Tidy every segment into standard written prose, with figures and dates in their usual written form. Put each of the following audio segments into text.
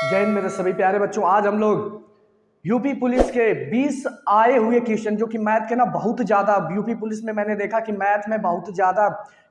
जय हिंद मेरे सभी प्यारे बच्चों। आज हम लोग यूपी पुलिस के 20 आए हुए क्वेश्चन जो कि मैथ के ना बहुत ज़्यादा यूपी पुलिस में मैंने देखा कि मैथ में बहुत ज़्यादा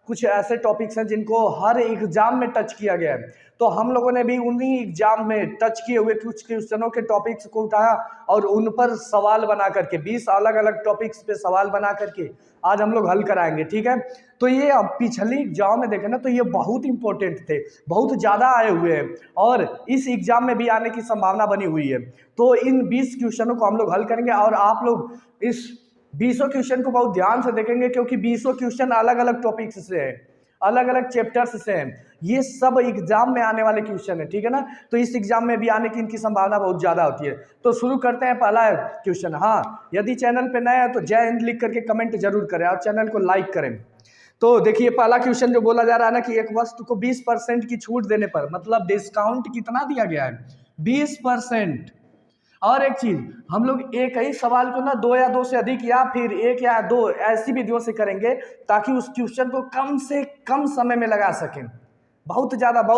कुछ ऐसे टॉपिक्स हैं जिनको हर एग्जाम में टच किया गया है। तो हम लोगों ने भी उन्हीं एग्जाम में टच किए हुए कुछ क्वेश्चनों के टॉपिक्स को उठाया और उन पर सवाल बना करके 20 अलग अलग टॉपिक्स पे सवाल बना करके आज हम लोग हल कराएंगे। ठीक है, तो ये अब पिछली एग्जाम में देखें ना तो ये बहुत इंपॉर्टेंट थे, बहुत ज़्यादा आए हुए हैं और इस एग्जाम में भी आने की संभावना बनी हुई है। तो इन 20 क्वेश्चनों को हम लोग हल करेंगे और आप लोग इस 20 क्वेश्चन को बहुत ध्यान से देखेंगे क्योंकि 20 क्वेश्चन अलग अलग टॉपिक्स से हैं, अलग अलग चैप्टर्स से हैं। ये सब एग्जाम में आने वाले क्वेश्चन है, ठीक है ना। तो इस एग्जाम में भी आने की इनकी संभावना बहुत ज़्यादा होती है। तो शुरू करते हैं पहला क्वेश्चन। हाँ, यदि चैनल पे नए हैं तो जय हिंद लिख करके कमेंट जरूर करें और चैनल को लाइक करें। तो देखिए पहला क्वेश्चन जो बोला जा रहा है ना कि एक वस्तु को 20% की छूट देने पर मतलब डिस्काउंट कितना दिया गया है, 20%। और एक चीज हम लोग एक ही सवाल को ना 2 या 2 से अधिक या फिर 1 या 2 ऐसी विधियों से करेंगे ताकि उस क्वेश्चन को कम से कम समय में लगा सकें। बहुत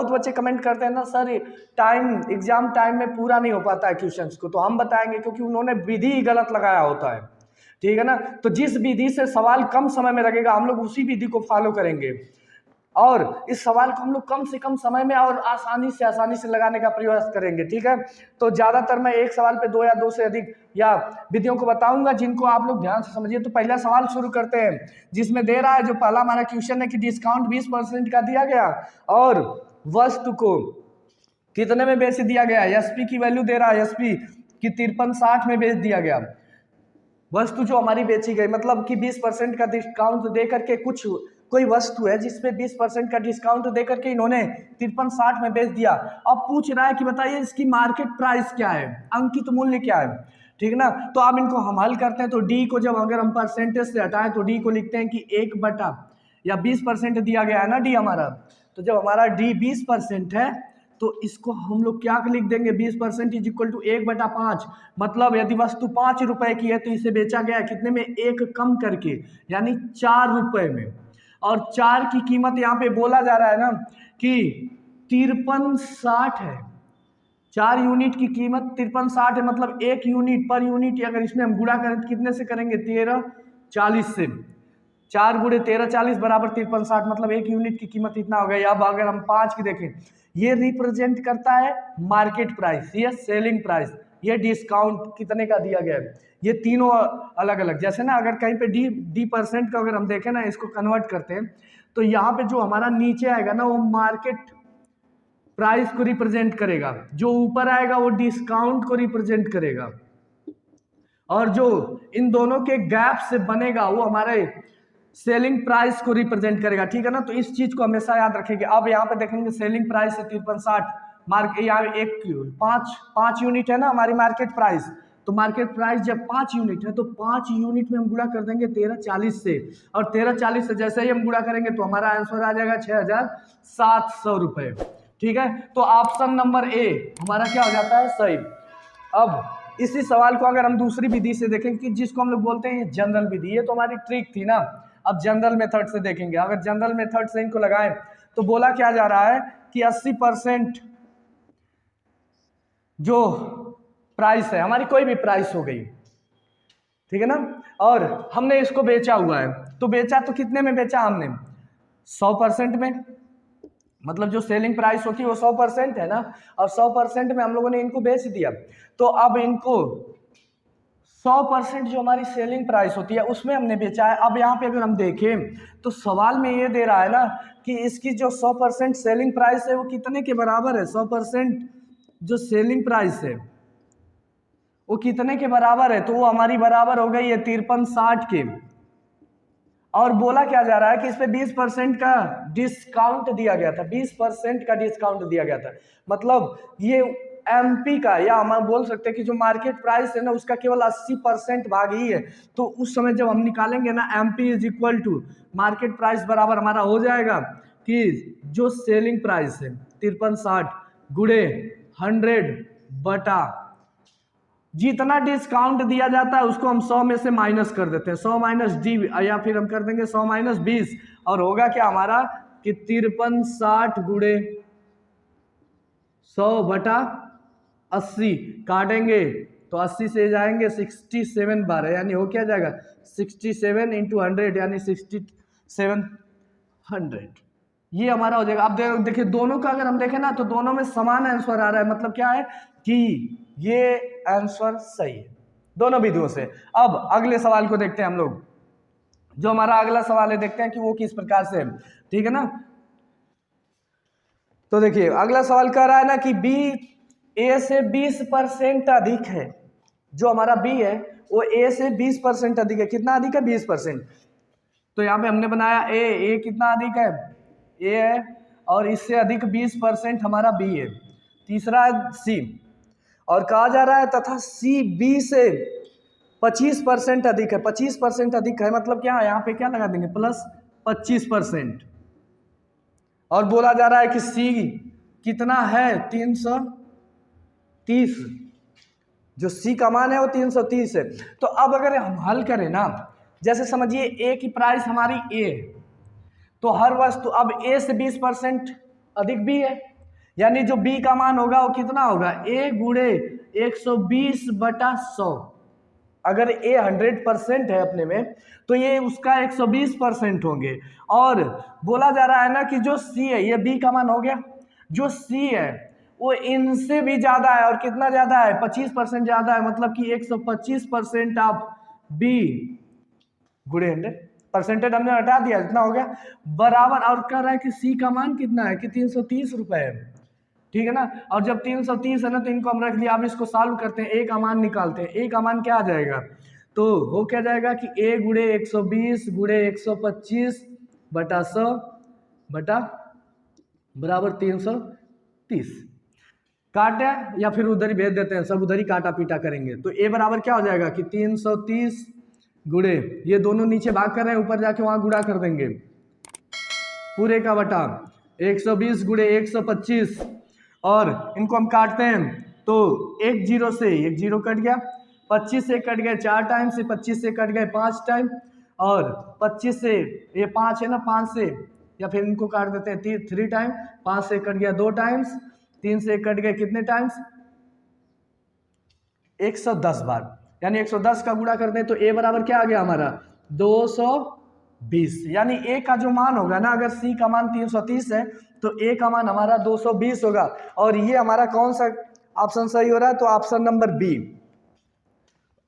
बच्चे कमेंट करते हैं ना सर एग्जाम टाइम में पूरा नहीं हो पाता है क्वेश्चंस को, तो हम बताएंगे क्योंकि उन्होंने विधि गलत लगाया होता है, ठीक है ना। तो जिस विधि से सवाल कम समय में लगेगा हम लोग उसी विधि को फॉलो करेंगे और इस सवाल को हम लोग कम से कम समय में और आसानी से लगाने का प्रयास करेंगे, ठीक है। तो ज़्यादातर मैं एक सवाल पे 2 या 2 से अधिक या विधियों को बताऊंगा जिनको आप लोग ध्यान से समझिए। तो पहला सवाल शुरू करते हैं जिसमें दे रहा है, जो पहला हमारा क्वेश्चन है कि डिस्काउंट 20% का दिया गया और वस्तु को कितने में बेच दिया गया। एसपी की वैल्यू दे रहा है, एसपी की 5360 में बेच दिया गया। वस्तु जो हमारी बेची गई मतलब कि 20% का डिस्काउंट दे करके कोई वस्तु है जिसपे 20% का डिस्काउंट दे करके इन्होंने 5360 में बेच दिया। अब पूछ रहा है कि बताइए इसकी मार्केट प्राइस क्या है, अंकित मूल्य क्या है, ठीक है ना। तो अब इनको हम हल करते हैं। तो डी को जब अगर हम परसेंटेज से हटाएं तो डी को लिखते हैं कि 1 या 20% दिया गया है ना डी हमारा। तो जब हमारा डी 20% है तो इसको हम लोग क्या लिख देंगे, 20% इज इक्वल टू 1/5। मतलब यदि वस्तु 5 रुपए की है तो इसे बेचा गया कितने में, 1 कम करके यानी 4 रुपए में। और 4 की कीमत यहाँ पे बोला जा रहा है ना कि 5360 है। 4 यूनिट की कीमत 5360 है, मतलब 1 यूनिट पर यूनिट अगर इसमें हम गुणा करें तो कितने से करेंगे, 1340 से। 4 गुणे 1340 बराबर 5360, मतलब 1 यूनिट की कीमत इतना हो गई। अब अगर हम 5 की देखें, ये रिप्रेजेंट करता है मार्केट प्राइस, ये सेलिंग प्राइस, ये डिस्काउंट कितने का दिया गया है। ये तीनों अलग अलग, जैसे ना अगर कहीं पे डी परसेंट का अगर हम देखें ना, इसको कन्वर्ट करते हैं तो यहाँ पे जो हमारा नीचे आएगा ना वो मार्केट प्राइस को रिप्रेजेंट करेगा, जो ऊपर आएगा वो डिस्काउंट को रिप्रेजेंट करेगा और जो इन दोनों के गैप से बनेगा वो हमारे सेलिंग प्राइस को रिप्रेजेंट करेगा, ठीक है ना। तो इस चीज को हमेशा याद रखेंगे। अब यहाँ पे देखेंगे सेलिंग प्राइस है 5360, यहाँ 5 यूनिट है ना हमारी मार्केट प्राइस। तो मार्केट प्राइस जब 5 यूनिट है तो 5 यूनिट में हम गुणा कर देंगे 1340 से, और 1340 से जैसे ही हम गुणा करेंगे तो हमारा आंसर आ जाएगा 6700 रुपए, ठीक है। तो ऑप्शन नंबर ए हमारा क्या हो जाता है, सही। अब इसी सवाल को अगर हम दूसरी विधि से देखें कि जिसको हम लोग बोलते हैं जनरल विधि, ये तो हमारी ट्रिक थी ना। अब जनरल मेथड से देखेंगे, अगर जनरल मेथड से इनको लगाएं तो बोला क्या जा रहा है कि 80% जो प्राइस है हमारी, कोई भी प्राइस हो गई, ठीक है ना, और हमने इसको बेचा हुआ है। तो बेचा तो कितने में बेचा हमने, 100% में, मतलब जो सेलिंग प्राइस होती है वो 100% है ना, और 100% में हम लोगों ने इनको बेच दिया। तो अब इनको 100% जो हमारी सेलिंग प्राइस होती है उसमें हमने बेचा है। अब यहाँ पे अगर हम देखें तो सवाल में ये दे रहा है ना कि इसकी जो 100% सेलिंग प्राइस है वो कितने के बराबर है, 100% जो सेलिंग प्राइस है वो कितने के बराबर है, तो वो हमारी बराबर हो गई है 5360 के। और बोला क्या जा रहा है कि इस पे 20% का डिस्काउंट दिया गया था, 20% का डिस्काउंट दिया गया था। मतलब ये एमपी का, या हम बोल सकते हैं कि जो मार्केट प्राइस है ना उसका केवल 80% भाग ही है। तो उस समय जब हम निकालेंगे ना MP is equal to market price बराबर हमारा हो जाएगा कि जो सेलिंग प्राइस है 5360 गुणे 100 बटा जितना डिस्काउंट दिया जाता है उसको हम 100 में से माइनस कर देते हैं, 100 माइनस डी, या फिर हम कर देंगे 100 माइनस 20, और होगा क्या हमारा कि 5360 गुणे 100 बटा 80 काटेंगे तो 80 से जाएंगे 67 बार है, यानी हो क्या जाएगा 67 इंटू 100 यानी 6700। ये हमारा हो जाएगा। अब देखिए दोनों का अगर हम देखें ना तो दोनों में समान आंसर आ रहा है, मतलब क्या है कि ये आंसर सही है दोनों विधियों से। अब अगले सवाल को देखते हैं हम लोग। जो हमारा अगला सवाल है देखते हैं कि वो किस प्रकार से है, ठीक है ना। तो देखिए अगला सवाल कह रहा है ना कि बी ए से 20% अधिक है। जो हमारा बी है वो ए से 20% अधिक है। कितना अधिक है 20%। तो यहाँ पे हमने बनाया ए कितना अधिक है ए है, और इससे अधिक 20% हमारा बी है। तीसरा है सी, और कहा जा रहा है तथा सी बी से 25% अधिक है। 25% अधिक है मतलब क्या, यहाँ पे क्या लगा देंगे प्लस 25%। और बोला जा रहा है कि सी कितना है 330, जो सी का मान है वो 330 है। तो अब अगर हम हल करें ना, जैसे समझिए ए की प्राइस हमारी ए है, तो हर वस्तु अब ए से 20% अधिक बी है, यानी जो बी का मान होगा वो कितना होगा ए गुणे 120/100। अगर ए 100% है अपने में तो ये उसका 120% होंगे। और बोला जा रहा है ना कि जो सी है ये बी का मान हो गया, जो सी है वो इनसे भी ज्यादा है। और कितना ज्यादा है 25% ज्यादा है, मतलब कि 125% ऑफ बी गुणे 100। परसेंटेज हमने हटा दिया, इतना हो गया बराबर। और कह रहा है कि सी का मान कितना है कि 330 रुपए है, ठीक है ना। और जब 330 है ना तो इनको हम रख लिया। अब इसको सॉल्व करते हैं, ए का मान निकालते हैं। ए का मान क्या आ जाएगा, तो वो क्या जाएगा कि ए गुणे 120 गुणे 125/100 बटा बराबर 330। काटे या फिर उधर ही भेज देते हैं, सब उधर ही काटा पीटा करेंगे। तो ए बराबर क्या हो जाएगा कि 330 गुणे, ये दोनों नीचे भाग कर रहे हैं, ऊपर जाके वहां गुणा कर देंगे पूरे का बटा 120 गुणे 125। और इनको हम काटते हैं तो एक जीरो से एक जीरो कट गया, 25 से कट गए 4 टाइम से, 25 से कट गए 5 टाइम, और 25 से ये 5 है ना 5 से, या फिर इनको काट देते हैं 3 टाइम, 5 से कट गया 2 टाइम्स, 3 से कट गए कितने टाइम्स 110 बार, यानी 110 का गुणा कर दें तो ए बराबर क्या आ गया हमारा 220। यानी ए का जो मान होगा ना, अगर सी का मान 330 है तो ए का मान हमारा 220 होगा। और ये हमारा कौन सा ऑप्शन सही हो रहा है, तो option number B.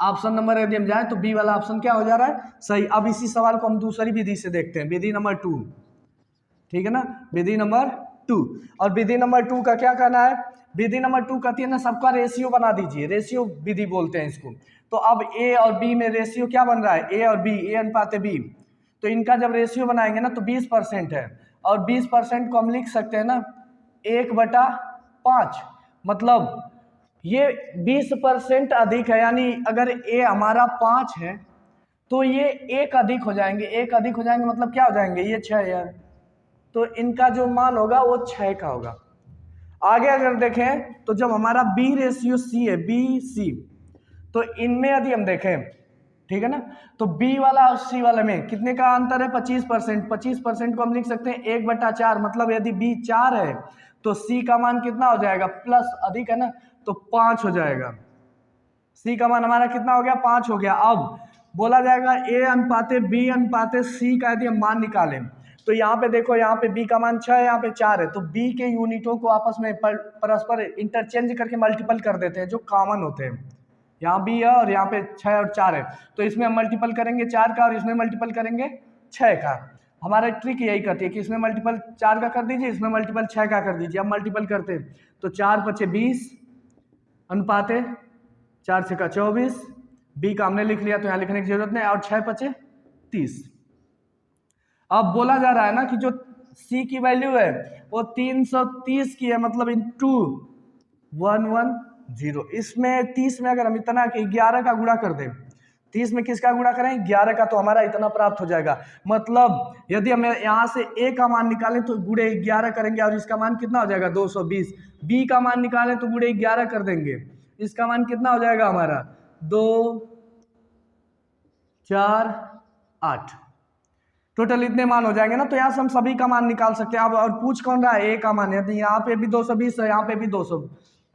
Option number यदि हम जाए तो बी वाला ऑप्शन क्या हो जा रहा है सही। अब इसी सवाल को हम दूसरी विधि से देखते हैं, विधि नंबर 2, ठीक है ना, विधि नंबर 2। और विधि नंबर 2 का क्या कहना है, विधि नंबर 2 कहती है ना सबका रेशियो बना दीजिए, रेशियो विधि बोलते हैं इसको। तो अब ए और बी में रेशियो क्या बन रहा है, ए और बी, ए अनुपात बी। तो इनका जब रेशियो बनाएंगे ना तो 20% है, और 20% को हम लिख सकते हैं ना 1/5, मतलब ये 20% अधिक है। यानी अगर ए हमारा 5 है तो ये एक अधिक हो जाएंगे, एक अधिक हो जाएंगे मतलब क्या हो जाएंगे ये 6 यार, तो इनका जो मान होगा वो 6 का होगा। आगे अगर देखें तो जब हमारा बी रेशियो सी है, बी सी, तो इनमें यदि हम देखें, ठीक है ना, तो बी वाला और सी वाले में कितने का अंतर है 25%। 25% को हम लिख सकते हैं 1/4, मतलब यदि बी 4 है तो सी का मान कितना हो जाएगा, प्लस अधिक है ना तो 5 हो जाएगा। सी का मान हमारा कितना हो गया 5 हो गया। अब बोला जाएगा ए अनुपाते बी अनुपाते सी का यदि हम मान निकालें तो यहाँ पे देखो, यहाँ पे बी का मान 6 है, यहाँ पे 4 है, तो बी के यूनिटों को आपस में परस्पर इंटरचेंज करके मल्टीपल कर देते हैं जो कॉमन होते हैं। यहाँ बी है और यहाँ पे 6 और 4 है, तो इसमें हम मल्टीपल करेंगे 4 का और इसमें मल्टीपल करेंगे 6 का। हमारा ट्रिक यही कहती है कि इसमें मल्टीपल 4 का कर दीजिए, इसमें मल्टीपल 6 का कर दीजिए। अब मल्टीपल करते हैं तो 4 × 20 अनुपाते 4 × 24, बी का हमने लिख लिया तो यहाँ लिखने की जरूरत नहीं, और 6 × 30। अब बोला जा रहा है ना कि जो सी की वैल्यू है वो 330 की है, मतलब इंटू 110। इसमें 30 में अगर हम इतना 11 का गुणा कर दें, 30 में किसका गुणा करें 11 का, तो हमारा इतना प्राप्त हो जाएगा। मतलब यदि हम यहाँ से ए का मान निकालें तो गुणे 11 करेंगे और इसका मान कितना हो जाएगा 220। बी का मान निकालें तो गुणे 11 कर देंगे, इसका मान कितना हो जाएगा हमारा 2 4 8, टोटल इतने मान हो जाएंगे ना। तो यहाँ से हम सभी का मान निकाल सकते हैं। अब और पूछ कौन रहा है ए का मान, यदि यहाँ पे भी 220 है यहाँ पे भी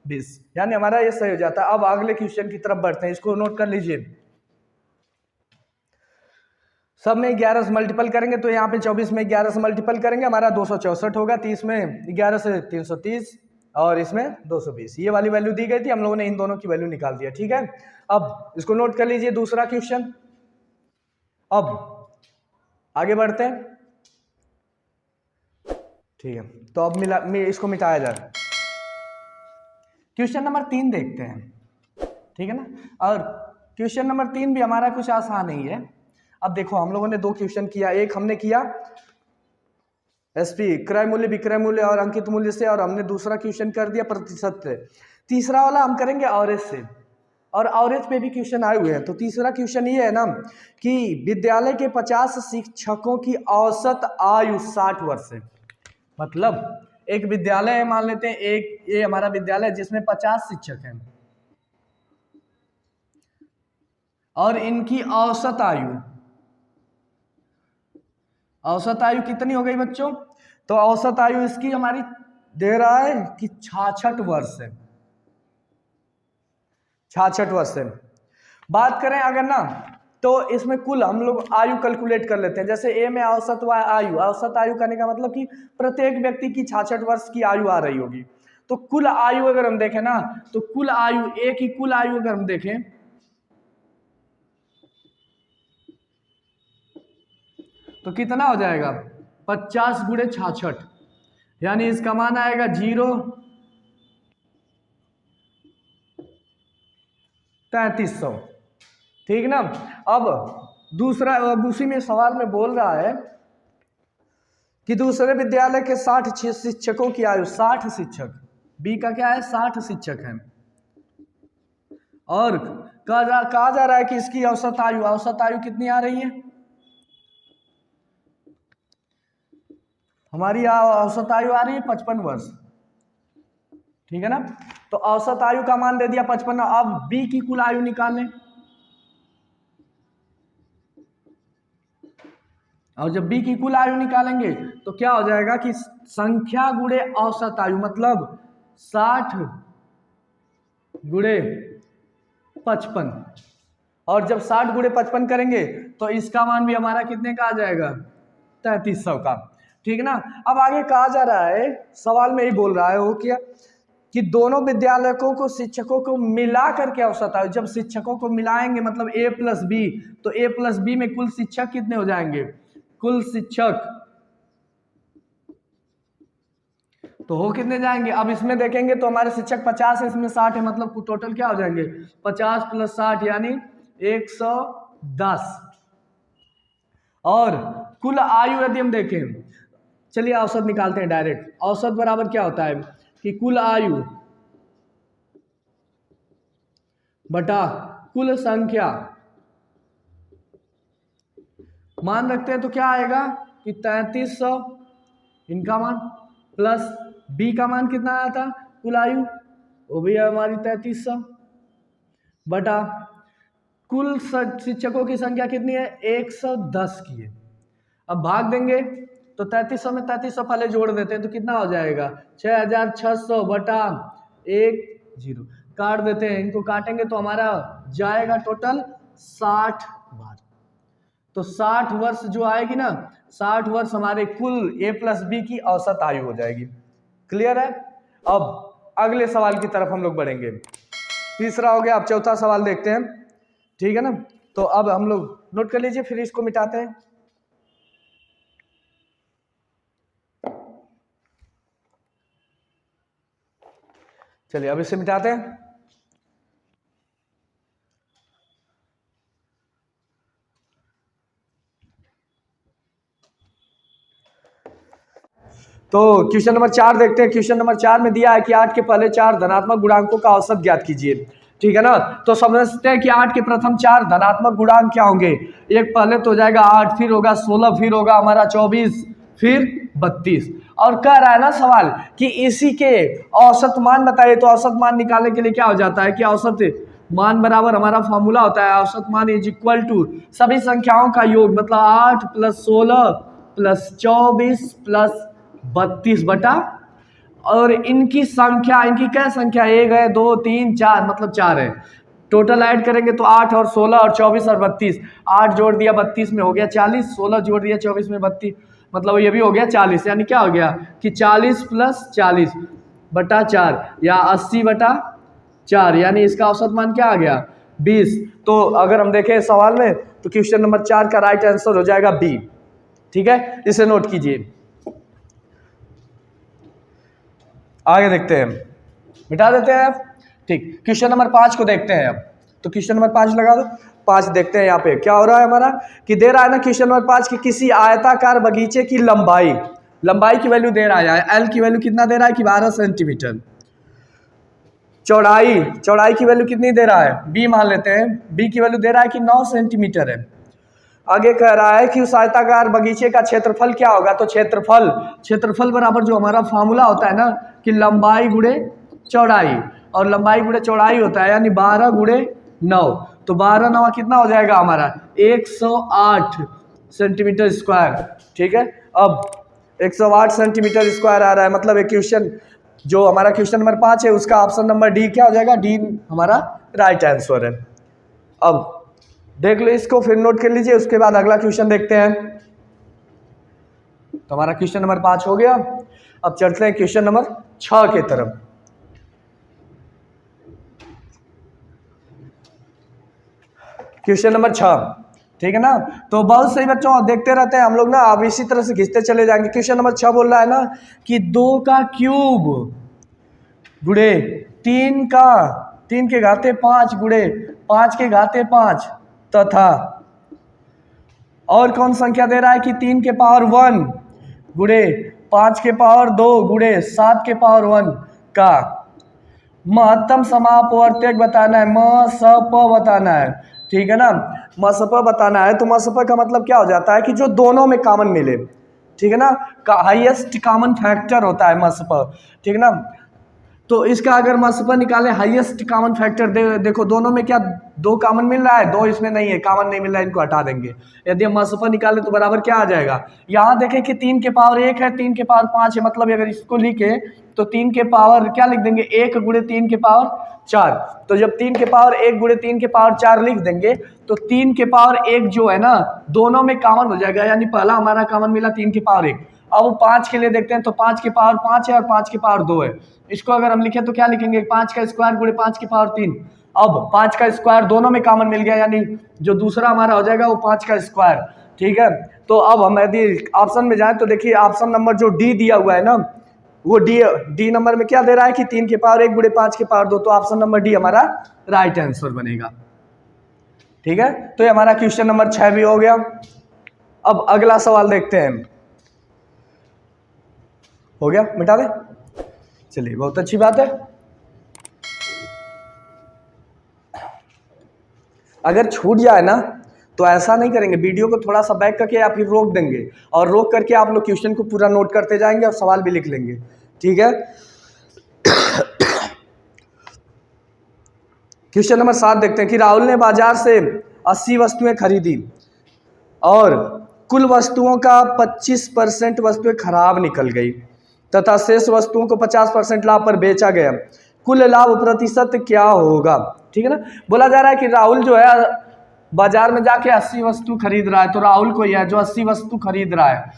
20, यानी हमारा ये सही हो जाता है। अब अगले क्वेश्चन की तरफ बढ़ते हैं, इसको नोट कर लीजिए। सब में 11 से मल्टीपल करेंगे तो यहाँ पे 24 में 11 से मल्टीपल करेंगे हमारा 264 होगा, 30 में 11 से 330 और इसमें 220। ये वाली वैल्यू दी गई थी, हम लोगों ने इन दोनों की वैल्यू निकाल दिया। ठीक है, अब इसको नोट कर लीजिए दूसरा क्वेश्चन। अब आगे बढ़ते हैं। ठीक है, तो अब इसको मिटाया जाए। क्वेश्चन नंबर 3 देखते हैं। ठीक है ना, और क्वेश्चन नंबर 3 भी हमारा कुछ आसान नहीं है। अब देखो हम लोगों ने 2 क्वेश्चन किया, एक हमने किया एसपी क्रय मूल्य, विक्रय मूल्य और अंकित मूल्य से, और हमने दूसरा क्वेश्चन कर दिया प्रतिशत से। तीसरा वाला हम करेंगे एवरेज से, और एवरेज पे भी क्वेश्चन आए हुए हैं। तो तीसरा क्वेश्चन ये है ना कि विद्यालय के 50 शिक्षकों की औसत आयु 60 वर्ष है। मतलब एक विद्यालय है, मान लेते हैं एक ये हमारा विद्यालय जिसमें 50 शिक्षक हैं, और इनकी औसत आयु कितनी हो गई बच्चों? तो औसत आयु इसकी हमारी दे रहा है कि 66 वर्ष है। 66 वर्ष है। बात करें अगर ना तो इसमें कुल हम लोग आयु कैलकुलेट कर लेते हैं। जैसे ए में औसत आयु करने का मतलब कि प्रत्येक व्यक्ति की 66 वर्ष की आयु आ रही होगी। तो कुल आयु अगर हम देखें ना, तो कुल आयु ए की कुल आयु अगर हम देखें तो कितना हो जाएगा? 50 गुणे 66, यानी इसका मान आएगा 0,3300। ठीक ना। अब दूसरी में सवाल में बोल रहा है कि दूसरे विद्यालय के 60 शिक्षकों की आयु, 60 शिक्षक, बी का क्या है 60 शिक्षक हैं, और कहा जा रहा है कि इसकी औसत आयु कितनी आ रही है? हमारी औसत आयु आ रही है 55 वर्ष। ठीक है ना, तो औसत आयु का मान दे दिया 55। अब बी की कुल आयु निकाल लें, और जब बी की कुल आयु निकालेंगे तो क्या हो जाएगा कि संख्या गुणे औसत आयु, मतलब 60 गुणे 55, और जब 60 गुणे 55 करेंगे तो इसका मान भी हमारा कितने का आ जाएगा? 3300 का। ठीक है ना। अब आगे कहा जा रहा है, सवाल में ही बोल रहा है वो क्या कि दोनों विद्यालयों को शिक्षकों को मिला करके औसत आयु, जब शिक्षकों को मिलाएंगे मतलब a प्लस बी, तो a प्लस बी में कुल शिक्षक कितने हो जाएंगे? कुल शिक्षक तो हो कितने जाएंगे? अब इसमें देखेंगे तो हमारे शिक्षक 50 है, इसमें 60 है, मतलब टोटल क्या हो जाएंगे? 50 प्लस 60 यानी 110। और कुल आयु यदि हम देखें, चलिए औसत निकालते हैं डायरेक्ट। औसत बराबर क्या होता है कि कुल आयु बटा कुल संख्या, मान रखते हैं तो क्या आएगा कि 3300 इनका मान, प्लस बी का मान कितना आया था कुल आयु, वो भी है हमारी 3300, बटा कुल शिक्षकों की संख्या कितनी है? 110 की है। अब भाग देंगे तो 3300 में 3300 पहले जोड़ देते हैं तो कितना हो जाएगा? 6600 बटा 10, काट देते हैं, इनको काटेंगे तो हमारा जाएगा टोटल 60 बार। तो 60 वर्ष जो आएगी ना, 60 वर्ष हमारे कुल ए प्लस बी की औसत आयु हो जाएगी। क्लियर है। अब अगले सवाल की तरफ हम लोग बढ़ेंगे। तीसरा हो गया, अब चौथा सवाल देखते हैं। ठीक है ना, तो अब हम लोग नोट कर लीजिए, फिर इसको मिटाते हैं। चलिए अब इसे मिटाते हैं। तो क्वेश्चन नंबर 4 देखते हैं। क्वेश्चन नंबर 4 में दिया है कि 8 के पहले 4 धनात्मक गुणांकों का औसत ज्ञात कीजिए। ठीक है ना, तो समझते हैं कि 8 के प्रथम 4 धनात्मक गुणांक क्या होंगे। एक पहले तो हो जाएगा 8, फिर होगा 16, फिर होगा हमारा 24, फिर 32। और कह रहा है ना सवाल कि इसी के औसत मान बताइए। तो औसत मान निकालने के लिए क्या हो जाता है कि औसत मान बराबर हमारा फॉर्मूला होता है, औसत मान इज इक्वल टू सभी संख्याओं का योग, मतलब 8 प्लस 16 प्लस 24 प्लस 32 बटा और इनकी संख्या, इनकी क्या संख्या, 1 है 2 3 4, मतलब 4 है। टोटल ऐड करेंगे तो 8 और 16 और 24 और 32, 8 जोड़ दिया 32 में हो गया 40, 16 जोड़ दिया 24 में 32, मतलब ये भी हो गया 40। यानी क्या हो गया कि 40 + 40 बटा 4 या 80 बटा 4, यानी इसका औसत मान क्या आ गया 20। तो अगर हम देखें सवाल में तो क्वेश्चन नंबर 4 का राइट आंसर हो जाएगा बी। ठीक है, इसे नोट कीजिए। आगे देखते हैं, मिटा देते हैं। ठीक, क्वेश्चन नंबर 5 को देखते हैं अब। तो क्वेश्चन नंबर 5 लगा दो। 5 देखते हैं यहाँ पे क्या हो रहा है हमारा, कि दे रहा है ना क्वेश्चन नंबर 5 की किसी आयताकार बगीचे की लंबाई की वैल्यू दे रहा है। एल की वैल्यू कितना दे रहा है कि 12 सेंटीमीटर। चौड़ाई की वैल्यू कितनी दे रहा है, बी मान लेते हैं, बी की वैल्यू दे रहा है कि 9 सेंटीमीटर है। आगे कह रहा है कि उस आयताकार बगीचे का क्षेत्रफल क्या होगा। तो क्षेत्रफल बराबर जो हमारा फॉर्मूला होता है ना कि लंबाई गुणे चौड़ाई, और लंबाई गुणे चौड़ाई होता है यानी 12 गुणे 9। तो 12 9 कितना हो जाएगा हमारा 108 सेंटीमीटर स्क्वायर। ठीक है, अब 108 सेंटीमीटर स्क्वायर आ रहा है, मतलब एक क्वेश्चन जो हमारा क्वेश्चन नंबर 5 है उसका ऑप्शन नंबर डी क्या हो जाएगा, डी हमारा राइट आंसर है। अब देख लो इसको, फिर नोट कर लीजिए, उसके बाद अगला क्वेश्चन देखते हैं। तो हमारा क्वेश्चन नंबर 5 हो गया। अब चलते हैं क्वेश्चन नंबर 6 के तरफ। क्वेश्चन नंबर 6, ठीक है ना। तो बहुत सही बच्चों, देखते रहते हैं हम लोग ना, अब इसी तरह से घिसते चले जाएंगे। क्वेश्चन नंबर 6 बोल रहा है ना कि 2 का क्यूब गुणे 3 के घाते 5 गुणे 5 के घाते 5 तथा और कौन संख्या दे रहा है कि 3 के पावर 1 गुणे 5 के पावर 2 गुणे 7 के पावर 1 का महत्तम समापवर्तक बताना है, मसप बताना है। ठीक है ना, मसप बताना है। तो मसप का मतलब क्या हो जाता है कि जो दोनों में कॉमन मिले। ठीक है ना, हाईएस्ट कॉमन फैक्टर होता है मसप। ठीक है ना, तो इसका अगर मसप निकाले हाईएस्ट कॉमन फैक्टर देखो दोनों में क्या 2 कॉमन मिल रहा है, 2 इसमें नहीं है, कॉमन नहीं मिल रहा है, इनको हटा देंगे। यदि हम मसप निकाले तो बराबर क्या आ जाएगा, यहाँ देखें कि 3 के पावर 1 है, 3 के पावर 5 है, मतलब अगर इसको लिखे तो 3 के पावर क्या लिख देंगे 1 गुणे 3 के पावर 4। तो जब 3 के पावर 1 गुणे 3 के पावर 4 लिख देंगे तो 3 के पावर 1 जो है ना दोनों में कॉमन हो जाएगा, यानी पहला हमारा कॉमन मिला 3 के पावर 1। अब 5 के लिए देखते हैं, तो 5 के पावर 5 है और 5 के पावर 2 है। इसको अगर हम लिखें तो क्या लिखेंगे, 5 का स्क्वायर गुणे 5 के पावर 3। अब 5 का स्क्वायर दोनों में कॉमन मिल गया, यानी जो दूसरा हमारा हो जाएगा वो 5 का स्क्वायर। ठीक है, तो अब हम यदि ऑप्शन में जाएं तो देखिए ऑप्शन नंबर जो डी दिया हुआ है ना, वो डी नंबर में क्या दे रहा है कि 3 के पावर 1 गुणे 5 के पावर 2। तो ऑप्शन नंबर डी हमारा राइट आंसर बनेगा। ठीक है, तो ये हमारा क्वेश्चन नंबर 6 भी हो गया। अब अगला सवाल देखते हैं। हो गया, मिटा दे, चलिए बहुत अच्छी बात है। अगर छूट जाए ना तो ऐसा नहीं करेंगे, वीडियो को थोड़ा सा बैक करके या फिर रोक देंगे, और रोक करके आप लोग क्वेश्चन को पूरा नोट करते जाएंगे और सवाल भी लिख लेंगे। ठीक है, क्वेश्चन नंबर 7 देखते हैं कि राहुल ने बाजार से 80 वस्तुएं खरीदी और कुल वस्तुओं का 25% वस्तुएं खराब निकल गई तथा शेष वस्तुओं को 50% लाभ पर बेचा गया, कुल लाभ प्रतिशत क्या होगा। ठीक है ना, बोला जा रहा है कि राहुल जो है बाजार में जाके 80 वस्तु खरीद रहा है, तो राहुल को यह जो 80 वस्तु खरीद रहा है,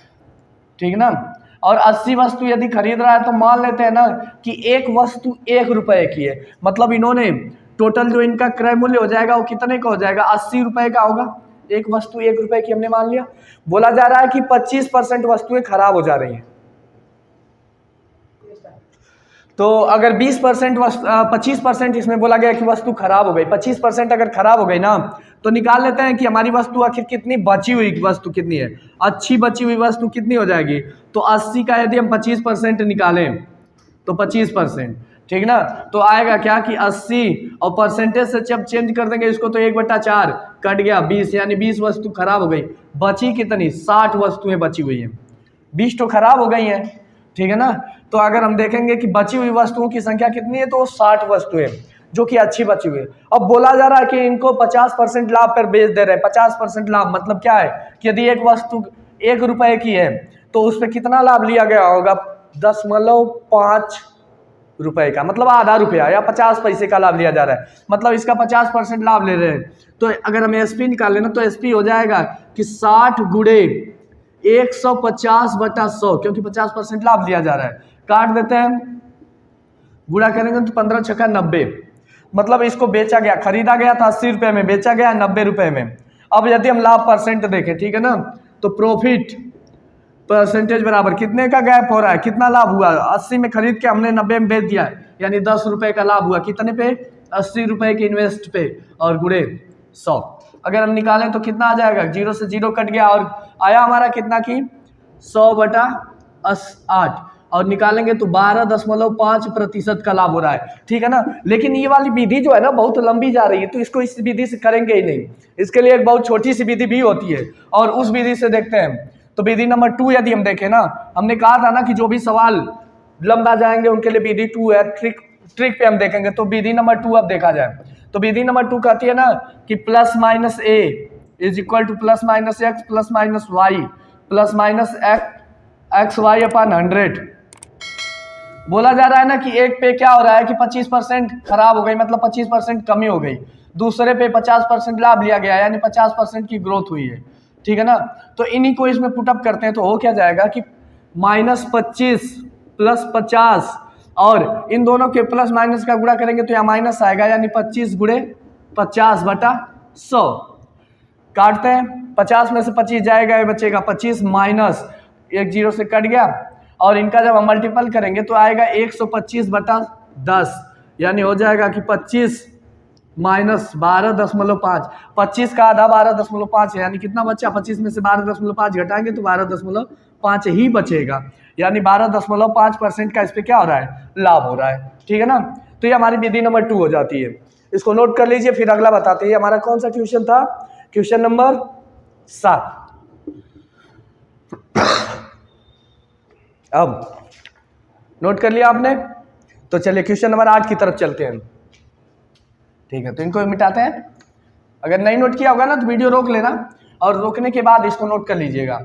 ठीक है ना, और 80 वस्तु यदि खरीद रहा है तो मान लेते हैं ना कि एक वस्तु 1 रुपए की है, मतलब इन्होंने टोटल जो इनका क्रय मूल्य हो जाएगा वो कितने का हो जाएगा, 80 रुपए का होगा। एक वस्तु 1 रुपए की हमने मान लिया। बोला जा रहा है कि 25% वस्तुएं खराब हो जा रही हैं, तो अगर 25% इसमें बोला गया कि वस्तु खराब हो गई, 25% अगर खराब हो गई ना तो निकाल लेते हैं कि हमारी वस्तु आखिर कितनी बची हुई वस्तु कितनी है, अच्छी बची हुई वस्तु कितनी हो जाएगी। तो 80 का यदि हम 25% निकालें तो 25%, ठीक ना, तो आएगा क्या कि 80 और परसेंटेज से जब चेंज कर देंगे इसको तो 1/4 कट गया 20, यानी 20 वस्तु खराब हो गई। बची कितनी, 60 वस्तुएं बची हुई हैं, 20 तो खराब हो गई हैं। ठीक है ना, तो अगर हम देखेंगे कि बची हुई वस्तुओं की संख्या कितनी है तो 60 वस्तुएं जो कि अच्छी बची हुई है। अब बोला जा रहा है कि इनको 50% लाभ पर बेच दे रहे हैं। 50% लाभ मतलब क्या है कि यदि एक वस्तु 1 रुपए की है तो उस पर कितना लाभ लिया गया होगा, 0.5 रुपए का, मतलब आधा रुपया या 50 पैसे का लाभ लिया जा रहा है, मतलब इसका 50% लाभ ले रहे हैं। तो अगर हमें एसपी निकाले ना तो एसपी हो जाएगा कि 60 गुणे 150/100, क्योंकि 50% लाभ लिया जा रहा है। काट देते हैं, गुणा करेंगे तो 15 छक्का 90, मतलब इसको बेचा गया, खरीदा गया था 80 रुपये में, बेचा गया 90 रुपये में। अब यदि हम लाभ परसेंट देखें, ठीक है ना, तो प्रॉफिट परसेंटेज बराबर कितने का गैप हो रहा है, कितना लाभ हुआ, 80 में खरीद के हमने 90 में बेच दिया, यानी 10 रुपए का लाभ हुआ, कितने पे, 80 रुपए के इन्वेस्ट पे, और गुणे 100। अगर हम निकालें तो कितना आ जाएगा, 0 से 0 कट गया और आया हमारा कितना की 100/8, और निकालेंगे तो 12.5% का लाभ हो रहा है, ठीक है ना। लेकिन ये वाली विधि जो है ना बहुत लंबी जा रही है, तो इसको इस विधि से करेंगे ही नहीं, इसके लिए एक बहुत छोटी सी विधि भी होती है, और उस विधि से देखते हैं। तो विधि नंबर 2 यदि हम देखें ना, हमने कहा था ना कि जो भी सवाल लंबा जाएंगे उनके लिए विधि 2 है, ट्रिक पे हम देखेंगे। तो विधि नंबर 2 अब देखा जाए तो विधि नंबर 2 कहती है ना कि plus minus A is equal to plus minus X plus minus Y plus minus X Y upon 100। बोला जा रहा है ना कि एक पे क्या हो रहा है कि 25% खराब हो गई, मतलब 25% कमी हो गई, दूसरे पे 50% लाभ लिया गया, यानी 50% की ग्रोथ हुई है, ठीक है ना। तो इन्हीं को इसमें पुटअप करते हैं तो हो क्या जाएगा कि -25 + 50, और इन दोनों के प्लस माइनस का गुणा करेंगे तो यहाँ माइनस आएगा, यानी 25 गुणे 50/100। काटते हैं, 50 में से 25 जाएगा, ये बचेगा 25 माइनस एक 0 से कट गया, और इनका जब हम मल्टीपल करेंगे तो आएगा 125/10, यानी हो जाएगा कि 25 माइनस 12.5, 25 का आधा 12.5 है, यानी कितना बचा, 25 में से 12.5 घटाएंगे तो 12.5 ही बचेगा, यानी 12.5% का इस पे क्या हो रहा है, लाभ हो रहा है, ठीक है ना। तो ये हमारी विधि नंबर 2 हो जाती है, इसको नोट कर लीजिए, फिर अगला बताते हैं। हमारा कौन सा क्वेश्चन था, क्वेश्चन नंबर 7। अब नोट कर लिया आपने, तो चलिए क्वेश्चन नंबर 8 की तरफ चलते हैं, ठीक है। तो इनको मिटाते हैं, अगर नहीं नोट किया होगा ना तो वीडियो रोक लेना, और रोकने के बाद इसको नोट कर लीजिएगा।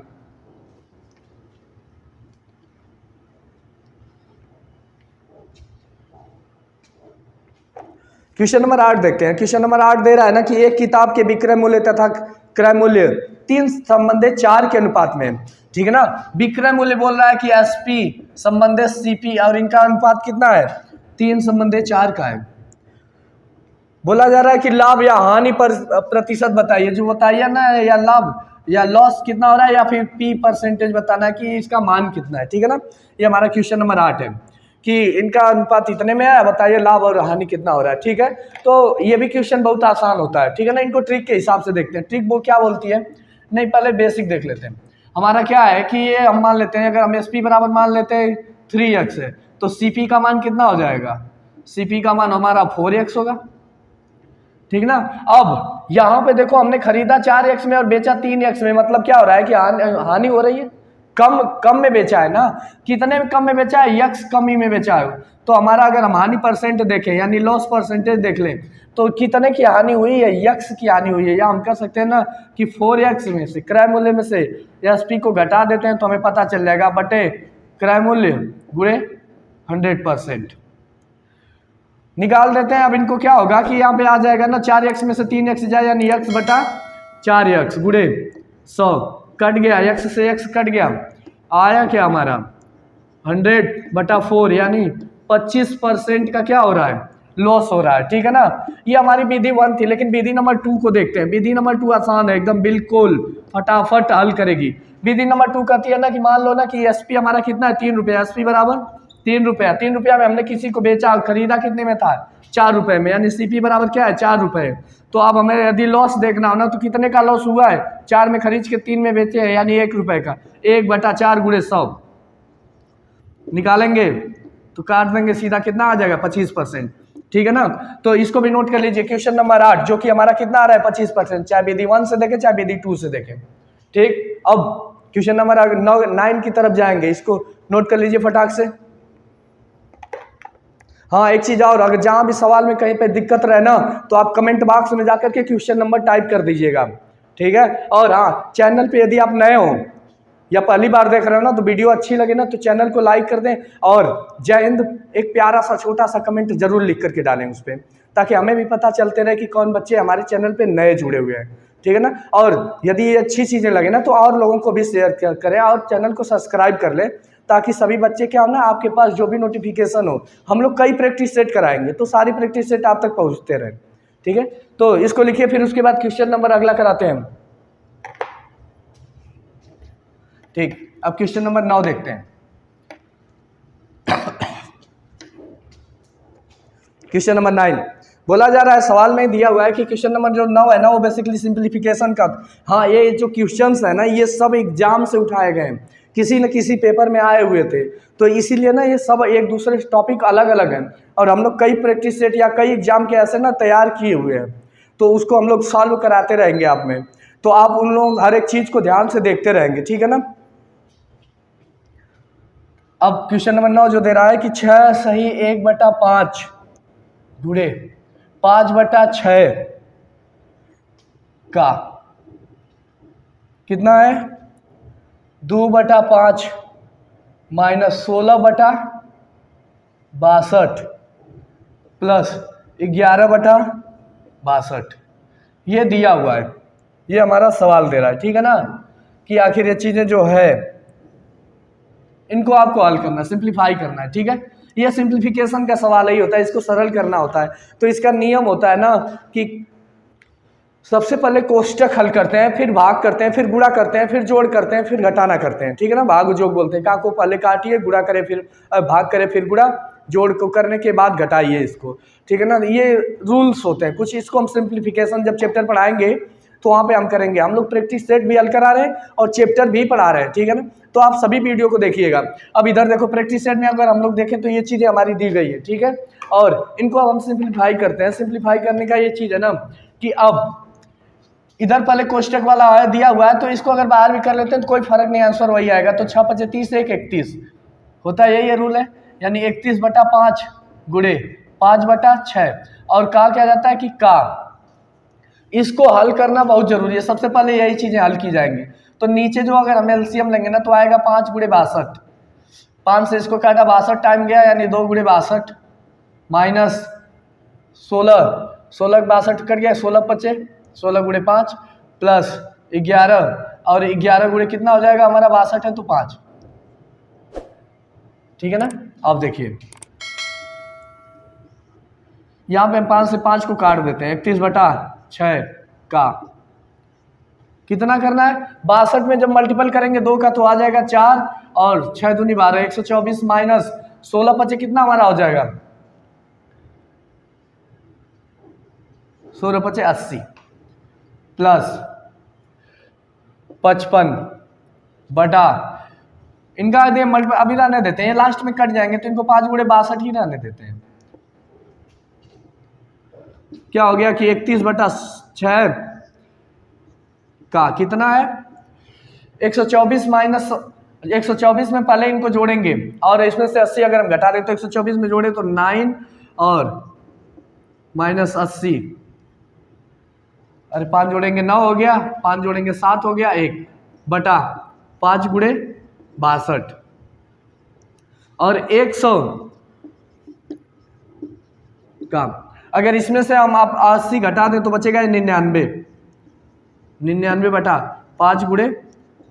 क्वेश्चन नंबर 8 देखते हैं। क्वेश्चन नंबर 8 दे रहा है ना कि एक किताब के विक्रय मूल्य तथा क्रय मूल्य 3 संबंधित 4 के अनुपात में, ठीक है ना। विक्रय मूल्य बोल रहा है कि एसपी संबंधित सीपी, और इनका अनुपात कितना है, 3 संबंधित 4 का है। बोला जा रहा है कि लाभ या हानि पर प्रतिशत बताइए, जो बताइए ना, या लाभ या लॉस कितना हो रहा है, या फिर पी परसेंटेज बताना है कि इसका मान कितना है, ठीक है ना। ये हमारा क्वेश्चन नंबर 8 है कि इनका अनुपात इतने में है, बताइए लाभ और हानि कितना हो रहा है, ठीक है। तो ये भी क्वेश्चन बहुत आसान होता है, ठीक है ना। इनको ट्रिक के हिसाब से देखते हैं, ट्रिक वो क्या बोलती है, नहीं पहले बेसिक देख लेते हैं। हमारा क्या है कि ये हम मान लेते हैं, अगर हम एसपी बराबर मान लेते हैं 3x है, तो सीपी का मान कितना हो जाएगा, सीपी का मान हमारा 4x होगा, ठीक ना। अब यहाँ पे देखो हमने खरीदा 4x में और बेचा 3x में, मतलब क्या हो रहा है कि हानि हो रही है, कम में बेचा है ना। कितने में कम में बेचा है, x कमी में बेचा है। तो हमारा अगर हम हानि परसेंट देखें, यानी लॉस परसेंटेज देख लें, तो कितने की हानि हुई है, x की हानि हुई है, या हम कह सकते हैं ना कि 4x में से क्रय मूल्य में से एसपी को घटा देते हैं तो हमें पता चल जाएगा, बटे क्रय मूल्य गुणे 100% निकाल देते हैं। अब इनको क्या होगा कि यहाँ पे आ जाएगा ना, 4x में से 3x जाए, यानी x/4x गुणे 100, कट गया, x से x कट गया, आया क्या हमारा 100/4, यानी 25% का क्या हो रहा है, लॉस हो रहा है, ठीक है ना। ये हमारी विधि 1 थी, लेकिन विधि नंबर 2 को देखते हैं। विधि नंबर 2 आसान है एकदम, बिल्कुल फटाफट हल करेगी। विधि नंबर 2 कहती है ना कि मान लो ना कि एसपी हमारा कितना है, 3 रुपये, एसपी बराबर 3 रुपया, 3 रुपया में हमने किसी को बेचा, खरीदा कितने में था, 4 रुपये में, यानी सीपी बराबर क्या है, 4 रुपये। तो अब हमें यदि लॉस देखना हो ना, तो कितने का लॉस हुआ है, 4 में खरीद के 3 में बेचे हैं, यानी 1 रुपये का, 1/4 गुणे 100 निकालेंगे तो काट देंगे, सीधा कितना आ जाएगा, 25%, ठीक है ना। तो इसको भी नोट कर लीजिए, क्वेश्चन नंबर 8 जो कि हमारा कितना आ रहा है, 25%, चाहे विधि 1 से देखें चाहे विधि 2 से देखें, ठीक। अब क्वेश्चन नंबर 9 की तरफ जाएंगे, इसको नोट कर लीजिए फटाक से। हाँ, एक चीज और, अगर जहां भी सवाल में कहीं पे दिक्कत रहे ना, तो आप कमेंट बॉक्स में जाकर के क्वेश्चन नंबर टाइप कर दीजिएगा, ठीक है। और हाँ, चैनल पे यदि आप नए हो या पहली बार देख रहे हो ना तो वीडियो अच्छी लगे ना तो चैनल को लाइक कर दें, और जय हिंद एक प्यारा सा छोटा सा कमेंट जरूर लिख करके डालें उस पर, ताकि हमें भी पता चलते रहे कि कौन बच्चे हमारे चैनल पे नए जुड़े हुए हैं, ठीक है ना। और यदि ये अच्छी चीज़ें लगे ना तो और लोगों को भी शेयर करें और चैनल को सब्सक्राइब कर लें, ताकि सभी बच्चे क्या हो ना, आपके पास जो भी नोटिफिकेशन हो, हम लोग कई प्रैक्टिस सेट कराएंगे तो सारी प्रैक्टिस सेट आप तक पहुँचते रहें, ठीक है। तो इसको लिखिए, फिर उसके बाद क्वेश्चन नंबर अगला कराते हैं। ठीक, अब क्वेश्चन नंबर 9 देखते हैं। क्वेश्चन नंबर 9 बोला जा रहा है, सवाल में दिया हुआ है कि क्वेश्चन नंबर जो 9 है ना वो बेसिकली सिंप्लीफिकेशन का। हाँ, ये जो क्वेश्चंस है ना ये सब एग्जाम से उठाए गए हैं, किसी न किसी पेपर में आए हुए थे, तो इसीलिए ना ये सब एक दूसरे टॉपिक अलग अलग हैं, और हम लोग कई प्रैक्टिस सेट या कई एग्जाम के ऐसे ना तैयार किए हुए हैं, तो उसको हम लोग सॉल्व कराते रहेंगे आप में, तो आप उन लोग हर एक चीज़ को ध्यान से देखते रहेंगे, ठीक है ना। अब क्वेश्चन नंबर 9 जो दे रहा है कि 6 सही 1/5 गुणे 5/6 का कितना है 2/5 माइनस 16/62 प्लस 11/62, ये दिया हुआ है, ये हमारा सवाल दे रहा है, ठीक है ना, कि आखिर ये चीज़ें जो है इनको आपको हल करना, सिंप्लीफाई करना है, ठीक है। ये सिंप्लीफिकेशन का सवाल ही होता है, इसको सरल करना होता है। तो इसका नियम होता है ना कि सबसे पहले कोष्टक हल करते हैं, फिर भाग करते हैं, फिर गुणा करते हैं, फिर जोड़ करते हैं, फिर घटाना करते हैं, ठीक है ना। भाग जोग बोलते हैं, का को पहले काटिए, गुणा करें, फिर भाग करें, फिर गुणा, जोड़ को करने के बाद घटाइए इसको, ठीक है ना। ये रूल्स होते हैं कुछ, इसको हम सिंप्लीफिकेशन जब चैप्टर पढ़ाएंगे तो वहाँ पे हम करेंगे। हम लोग प्रैक्टिस सेट भी हल करा रहे हैं और चैप्टर भी पढ़ा रहे हैं, ठीक है ना। तो आप सभी वीडियो को देखिएगा। अब इधर देखो, प्रैक्टिस सेट में अगर हम लोग देखें तो ये चीज़ें हमारी दी गई है, ठीक है, और इनको अब हम सिंप्लीफाई करते हैं। सिंप्लीफाई करने का ये चीज़ है ना कि अब इधर पहले कोष्टक वाला है दिया हुआ है, तो इसको अगर बाहर भी कर लेते हैं तो कोई फर्क नहीं, आंसर वही आएगा। तो 6 × 5 = 30, 1 31 होता है, यही ये रूल है, यानी 31/5 गुणे 5/6। और का क्या जाता है कि का, इसको हल करना बहुत जरूरी है। सबसे पहले यही चीजें हल की जाएंगी। तो नीचे जो अगर हम एलसीएम लेंगे ना तो आएगा 5 × 62, 5 से इसको काटा 62 टाइम गया, यानी 2 × 62 माइनस 16, 16 × 62 कट गया, 16 × 5 16 × 5 प्लस 11, और 11 गुणे कितना हो जाएगा हमारा 62 है तो 5, ठीक है ना। अब देखिए यहाँ पे हम 5 से 5 को काट देते हैं, 31/6 का कितना करना है 62 में जब मल्टीपल करेंगे 2 का तो आ जाएगा 4, और 6 दूनी 12, 124 माइनस 16 × 5 कितना हमारा हो जाएगा 16 × 5 80 प्लस 55 बटा इनका अभी रहने देते हैं, लास्ट में कट जाएंगे तो इनको 5 × 62 ही रहने देते हैं। क्या हो गया कि 31/6 का कितना है 124 माइनस 124 में पहले इनको जोड़ेंगे, और इसमें से 80 अगर हम घटा दें तो 124 में जोड़े तो 9 और माइनस 80, अरे 5 जोड़ेंगे 9 हो गया, 5 जोड़ेंगे 7 हो गया, 1 बटा 5 × 62, और 100 का अगर इसमें से हम आप 80 घटा दें तो बचेगा 99 बटा 5 ×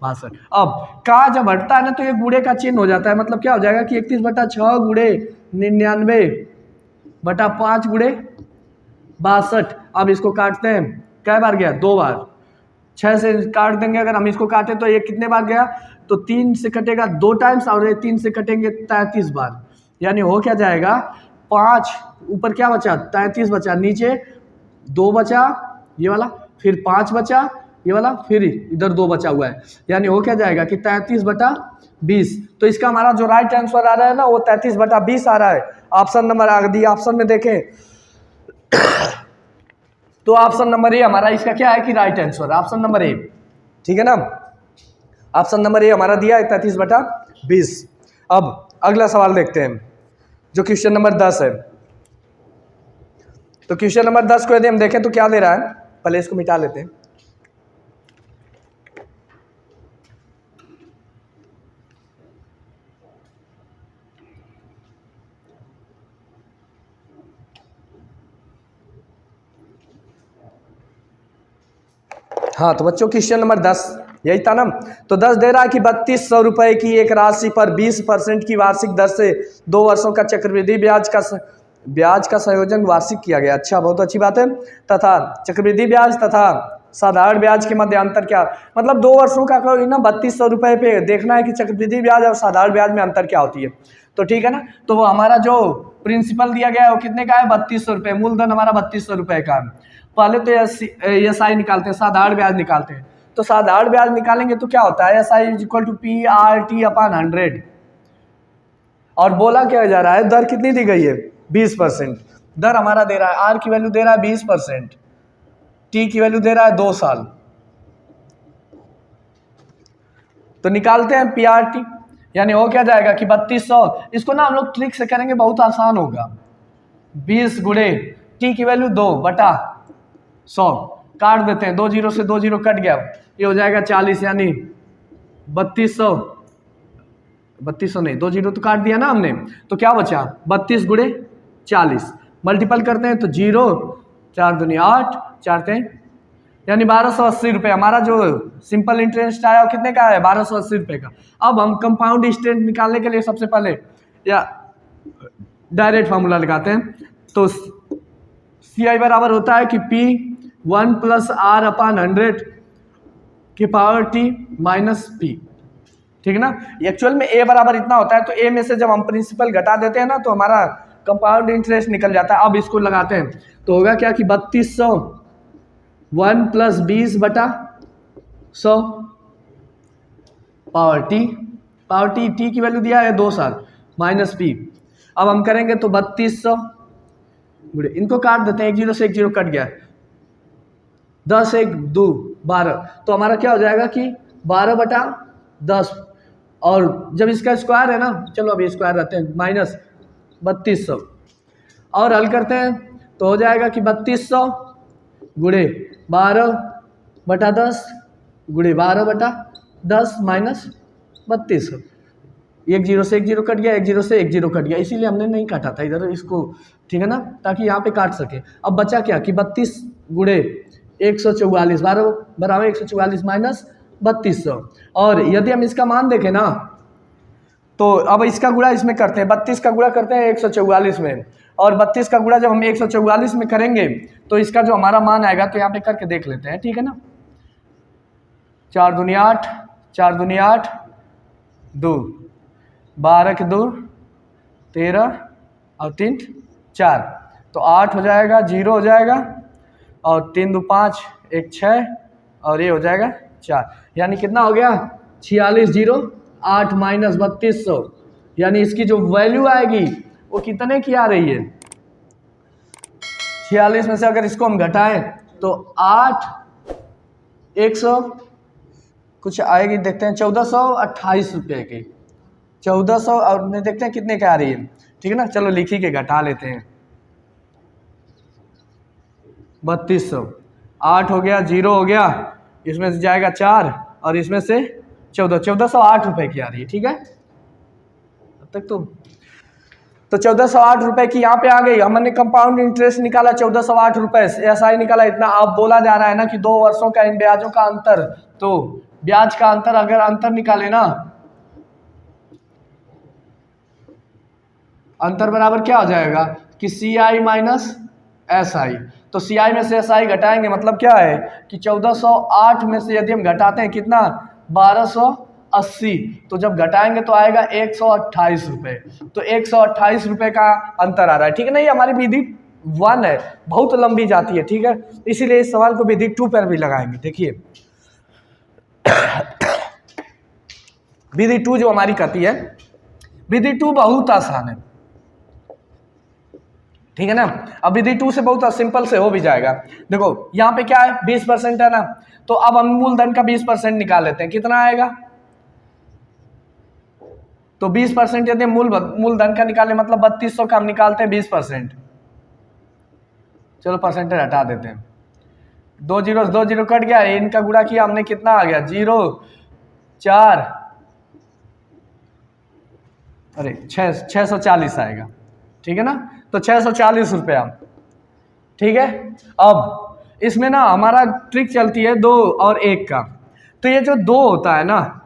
62। अब का जब हटता है ना तो ये गुणे का चिन्ह हो जाता है, मतलब क्या हो जाएगा कि 31/6 गुणे 99 बटा 5 × 62। अब इसको काटते हैं, कै बार गया 2 बार, 6 से काट देंगे अगर हम इसको काटें तो ये कितने बार गया, तो 3 से कटेगा 2 टाइम्स, और ये 3 से कटेंगे 33 बार, यानी हो क्या जाएगा 5 ऊपर क्या बचा 33 बचा, नीचे 2 बचा ये वाला, फिर 5 बचा ये वाला, फिर इधर 2 बचा हुआ है, यानी हो क्या जाएगा कि 33/20। तो इसका हमारा जो राइट आंसर आ रहा है ना वो 33/20 आ रहा है। ऑप्शन नंबर आ दी, ऑप्शन में देखें तो ऑप्शन नंबर ए हमारा इसका क्या है कि right answer, option number A, ठीक है ना। ऑप्शन नंबर ए हमारा दिया है 33/20। अब अगला सवाल देखते हैं जो क्वेश्चन नंबर 10 है। तो क्वेश्चन नंबर 10 को यदि हम देखें तो क्या दे रहा है, पहले इसको मिटा लेते हैं। हाँ तो बच्चों क्वेश्चन नंबर 10 यही था ना। तो 10 दे रहा है कि 3200 रुपये की एक राशि पर 20% की वार्षिक दर से 2 वर्षों का चक्रवृद्धि ब्याज का संयोजन वार्षिक किया गया। अच्छा, बहुत अच्छी बात है। तथा चक्रवृद्धि ब्याज तथा साधारण ब्याज के मध्य अंतर क्या, मतलब 2 वर्षों का कोई ना 3200 रुपये पे देखना है कि चक्रवृद्धि ब्याज और साधारण ब्याज में अंतर क्या होती है। तो ठीक है ना, तो वो हमारा जो प्रिंसिपल दिया गया है वो कितने का है, 3200 रुपये। मूलधन हमारा 3200 रुपये का है। पहले तो SI निकालते हैं, साधारण ब्याज निकालते हैं। तो साधारण ब्याज निकालेंगे तो क्या होता है, SI = PRT/100। और बोला क्या जा रहा है, दर कितनी दी गई है, 20%। दर हमारा दे रहा है, R की वैल्यू दे रहा है 20%, T की वैल्यू दे रहा है 2 साल। तो निकालते हैं PRT, यानी हो क्या जाएगा कि 3200। इसको ना हम लोग ट्रिक से करेंगे, बहुत आसान होगा। 20 गुणे T की वैल्यू 2/100, काट देते हैं, 2 0 से 2 0 कट गया, ये हो जाएगा 40, यानी 3200 नहीं, 2 0 तो काट दिया ना हमने, तो क्या बचा, 32 गुणे 40 मल्टीपल करते हैं तो 0, 4 दूनी 8, 4 3, यानी 1280 रुपये। हमारा जो सिंपल इंटरेस्ट आया वो कितने का है, 1280 रुपये का। अब हम कंपाउंड इंटरेस्ट निकालने के लिए सबसे पहले या डायरेक्ट फार्मूला लगाते हैं। तो CI बराबर होता है कि P1 + R/100 की पावर T माइनस P, ठीक है ना। एक्चुअल में A बराबर इतना होता है, तो A में से जब हम प्रिंसिपल घटा देते हैं ना तो हमारा कंपाउंड इंटरेस्ट निकल जाता है। अब इसको लगाते हैं तो होगा क्या कि 3200 1 + 20/100 पावर T की वैल्यू दिया है 2 साल माइनस P। अब हम करेंगे तो 3200, इनको काट देते हैं, 1 0 से 1 0 कट गया, 10 1 2 12, तो हमारा क्या हो जाएगा कि 12/10। और जब इसका स्क्वायर है ना, चलो अभी स्क्वायर रहते हैं, माइनस 3200 और हल करते हैं तो हो जाएगा कि 3200 गुणे 12/10 गुणे 12/10 माइनस 3200। 1 0 से 1 0 कट गया, 1 0 से 1 0 कट गया, इसीलिए हमने नहीं काटा था इधर इसको, ठीक है ना, ताकि यहाँ पे काट सके। अब बचा क्या कि 32 गुणे 144, 12 बराबर 144 माइनस 3200। और यदि हम इसका मान देखें ना, तो अब इसका गुणा इसमें करते हैं, 32 का गुणा करते हैं 144 में, और 32 का गुणा जब हम 144 में करेंगे तो इसका जो हमारा मान आएगा, तो यहाँ पे करके देख लेते हैं, ठीक है ना। 4 दूनी 8, 4 दूनी 8, 2 12 के 2 13 और 3 4, तो 8 हो जाएगा, 0 हो जाएगा, और 3 2 5 1 6, और ये हो जाएगा 4, यानी कितना हो गया 4608 माइनस 3200, यानी इसकी जो वैल्यू आएगी वो कितने की आ रही है, 46 में से अगर इसको हम घटाएं तो 8 100 कुछ आएगी, देखते हैं 1428 रुपये की, 1400, और देखते हैं कितने की आ रही है, ठीक है ना। चलो लिखी के घटा लेते हैं, 3200, 8 हो गया, 0 हो गया, इसमें से जाएगा 4, और इसमें से 1408 रुपये की आ रही है, ठीक है। अब तक तो 1408 रुपये की यहाँ पे आ गई। हमने कंपाउंड इंटरेस्ट निकाला 1408 रुपये, SI निकाला इतना। अब बोला जा रहा है ना कि 2 वर्षों का इन ब्याजों का अंतर, तो ब्याज का अंतर, अगर अंतर निकाले ना, अंतर बराबर क्या हो जाएगा कि CI माइनस SI। तो CI में से SI घटाएंगे, मतलब क्या है कि 1408 में से यदि हम घटाते हैं कितना, 1280, तो जब घटाएंगे तो आएगा 128 रुपये। तो 128 रुपये का अंतर आ रहा है, ठीक है ना। ये हमारी विधि 1 है, बहुत लंबी जाती है, ठीक है, इसीलिए इस सवाल को विधि 2 पर भी लगाएंगे। देखिए विधि 2 जो हमारी कहती है, विधि 2 बहुत आसान है, ठीक है ना। अब विधि 2 से बहुत सिंपल से हो भी जाएगा। देखो यहाँ पे क्या है, 20% है ना, तो अब हम मूलधन का 20% निकाल लेते हैं, कितना आएगा, तो 20% यदि मूलधन का निकाले, मतलब 3200 का हम निकालते हैं 20%, चलो परसेंटेज हटा देते हैं, 2 0 2 0 कट गया, इनका गुणा किया हमने, कितना आ गया 0 4, अरे 640 आएगा, ठीक है ना। तो 640 रुपया, ठीक है। अब इसमें ना हमारा ट्रिक चलती है 2 और 1 का। तो ये जो 2 होता है ना,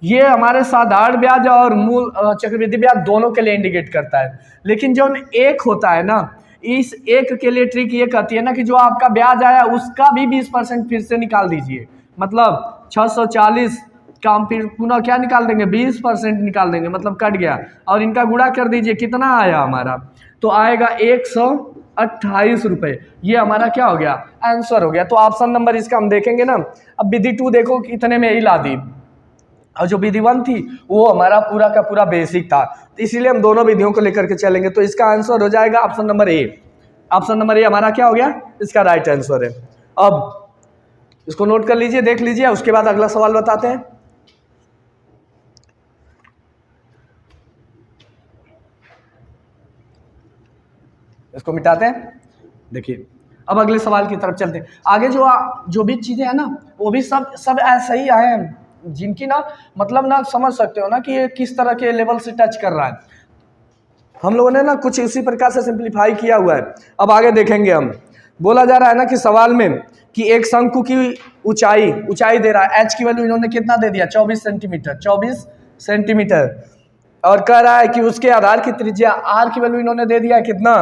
ये हमारे साधारण ब्याज और मूल चक्रवृद्धि ब्याज दोनों के लिए इंडिकेट करता है। लेकिन जो 1 होता है ना, इस 1 के लिए ट्रिक ये कहती है ना कि जो आपका ब्याज आया उसका भी 20% फिर से निकाल दीजिए। मतलब 640 का हम फिर पुनः क्या निकाल देंगे, 20% निकाल देंगे, मतलब कट गया। और इनका गुणा कर दीजिए, कितना आया हमारा, तो आएगा 128 रुपये। ये हमारा क्या हो गया, आंसर हो गया। तो ऑप्शन नंबर इसका हम देखेंगे ना। अब विधि 2 देखो कितने में ही ला दी, और जो विधि 1 थी वो हमारा पूरा का पूरा बेसिक था, तो इसीलिए हम दोनों विधियों को लेकर के चलेंगे। तो इसका आंसर हो जाएगा option number A. Option number A हमारा क्या हो गया, इसका राइट आंसर है। अब इसको नोट कर लीजिए, देख लीजिए, उसके बाद अगला सवाल बताते हैं। इसको मिटाते हैं। देखिए अब अगले सवाल की तरफ चलते हैं। आगे जो भी चीजें हैं ना, वो भी सब ऐसे ही आए हैं, जिनकी ना मतलब ना समझ सकते हो ना कि ये किस तरह के लेवल से टच कर रहा है। हम लोगों ने ना कुछ इसी प्रकार से सिंप्लीफाई किया हुआ है। अब आगे देखेंगे हम। बोला जा रहा है ना कि सवाल में कि एक शंकु की ऊंचाई दे रहा है, एच की वैल्यू इन्होंने कितना दे दिया, 24 सेंटीमीटर, 24 सेंटीमीटर। और कह रहा है कि उसके आधार की त्रिज्या आर की वैल्यू इन्होंने दे दिया है कितना,